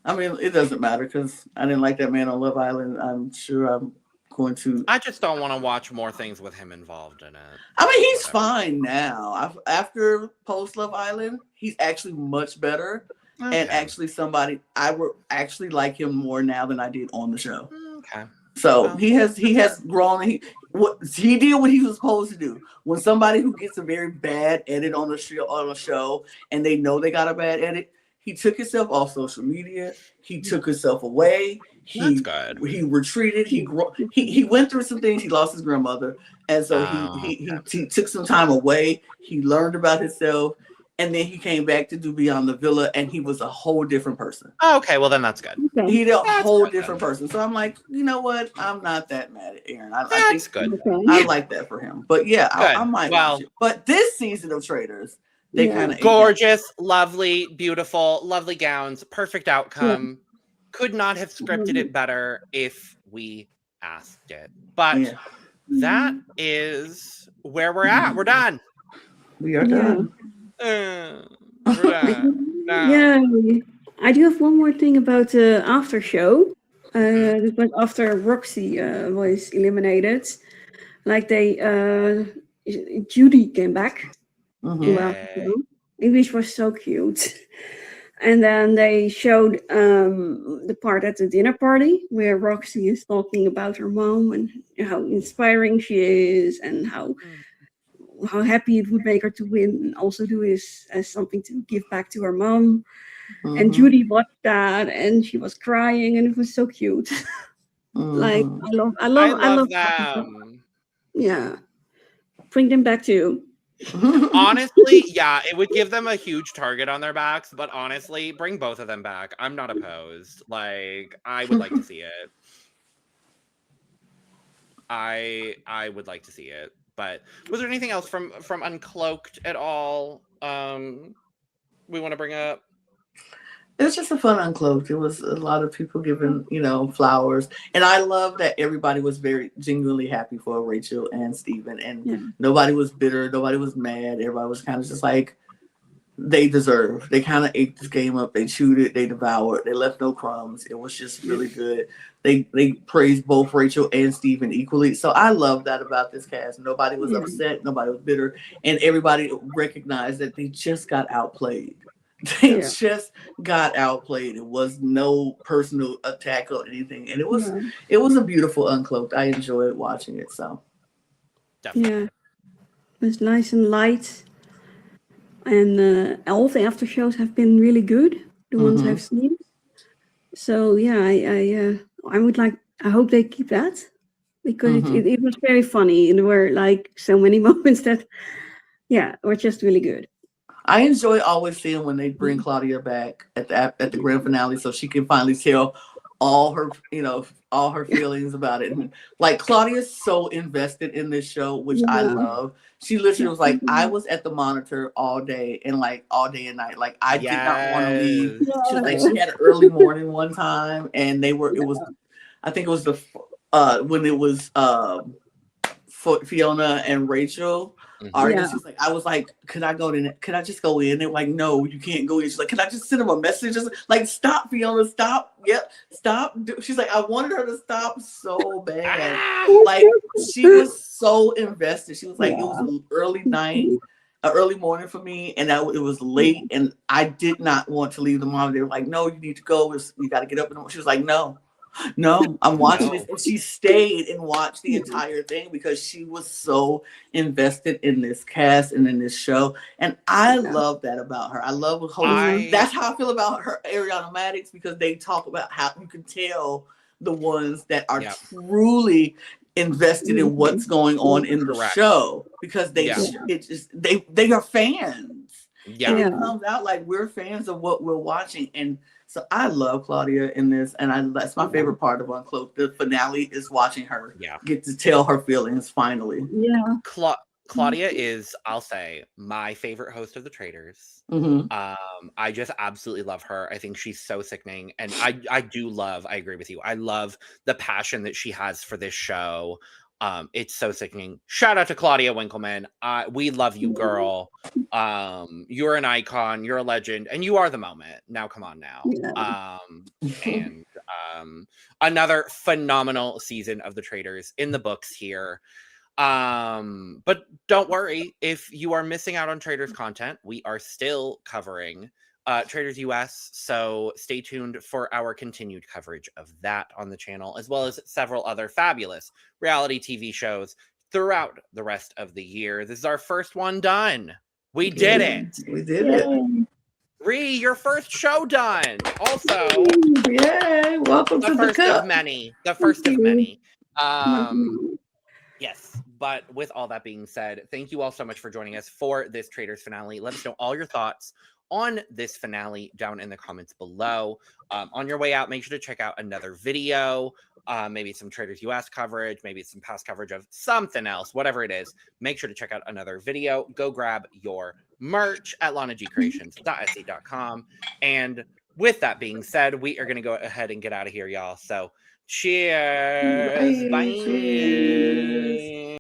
I mean, it doesn't matter because I didn't like that man on Love Island. I'm sure I'm going to. I just don't want to watch more things with him involved in it. I mean, he's fine now. After post Love Island, he's actually much better, and actually somebody I would actually like him more now than I did on the show. Okay. So he has grown. He did what he was supposed to do. When somebody who gets a very bad edit on the show, and they know they got a bad edit, he took himself off social media. He took himself away. That's good. He retreated. He went through some things. He lost his grandmother, and so he took some time away. He learned about himself, and then he came back to do Beyond the Villa, and he was a whole different person. Oh, okay, well then that's good. He's a whole different person. So I'm like, you know what? I'm not that mad at Aaron. I think good. I like that for him. But I might watch it. But this season of Traitors, They kind of gorgeous, lovely, beautiful, lovely gowns, perfect outcome. Could not have scripted it better if we asked it. But that is where we're at. We're done. We are done. We're done. Yeah, I do have one more thing about the after show. But after Roxy was eliminated, like Judy came back. English was so cute. And then they showed the part at the dinner party where Roxy is talking about her mom and how inspiring she is and how happy it would make her to win and also do this as something to give back to her mom. And Judy watched that and she was crying and it was so cute. Like I love them. Yeah. Bring them back too. Honestly, yeah, it would give them a huge target on their backs, but honestly, bring both of them back. I'm not opposed. Like, I would like to see it. I would like to see it. But was there anything else from Uncloaked at all we want to bring up? It was just a fun Uncloaked. It was a lot of people giving, flowers. And I love that everybody was very genuinely happy for Rachel and Steven. And nobody was bitter. Nobody was mad. Everybody was kind of just like, they deserve. They kind of ate this game up. They chewed it. They devoured. They left no crumbs. It was just really good. They praised both Rachel and Steven equally. So I love that about this cast. Nobody was upset. Nobody was bitter. And everybody recognized that they just got outplayed. They just got outplayed. It was no personal attack or anything, and it was a beautiful Uncloaked. I enjoyed watching it. So, definitely. It was nice and light, and all the after shows have been really good. The ones I've seen. So I hope they keep that because it was very funny, and there were like so many moments that were just really good. I enjoy always seeing when they bring Claudia back at the grand finale, so she can finally tell all her feelings about it. And like Claudia's so invested in this show, which I love. She literally was like, I was at the monitor all day and night. Like I did not want to leave. She was like, she had an early morning one time, and I think it was when it was Fiona and Rachel. She's like, I was like, could I just go in? They're like, no, you can't go in. She's like, can I just send them a message? Just like, stop, Fiona, stop. Yep, stop. She's like, I wanted her to stop so bad. Like, she was so invested. She was like, it was an early morning for me, and it was late, and I did not want to leave the mom. They were like, no, you need to go. You got to get up. And she was like, no, I'm watching this. And she stayed and watched the entire thing because she was so invested in this cast and in this show. And I love that about her. I love that's how I feel about her, Ariana Madix, because they talk about how you can tell the ones that are truly invested in what's going on in the show because they are fans. Yeah. And it comes out like we're fans of what we're watching. And so I love Claudia in this, and that's my favorite part of Uncloaked. The finale is watching her get to tell her feelings finally. Yeah. Claudia is, I'll say, my favorite host of the Traitors. I just absolutely love her. I think she's so sickening. And I agree with you. I love the passion that she has for this show. It's so sickening. Shout out to Claudia Winkleman. We love you, girl. You're an icon, you're a legend, and you are the moment. Now come on now. And another phenomenal season of the Traitors in the books here. But don't worry, if you are missing out on Traitors content, we are still covering Traitors US, so stay tuned for our continued coverage of that on the channel, as well as several other fabulous reality TV shows throughout the rest of the year. This is our first one done. We did it. We did it. Ree, your first show done. Also, yay! Welcome to the cup. The first of many. Yes, but with all that being said, thank you all so much for joining us for this Traitors finale. Let us know all your thoughts on this finale down in the comments below. On your way out, make sure to check out another video, maybe some Traitors US coverage, maybe some past coverage of something else, whatever it is. Make sure to check out another video. Go grab your merch at lanagcreations.etsy.com. And with that being said, we are going to go ahead and get out of here, y'all. So cheers. Bye. Bye. Cheers.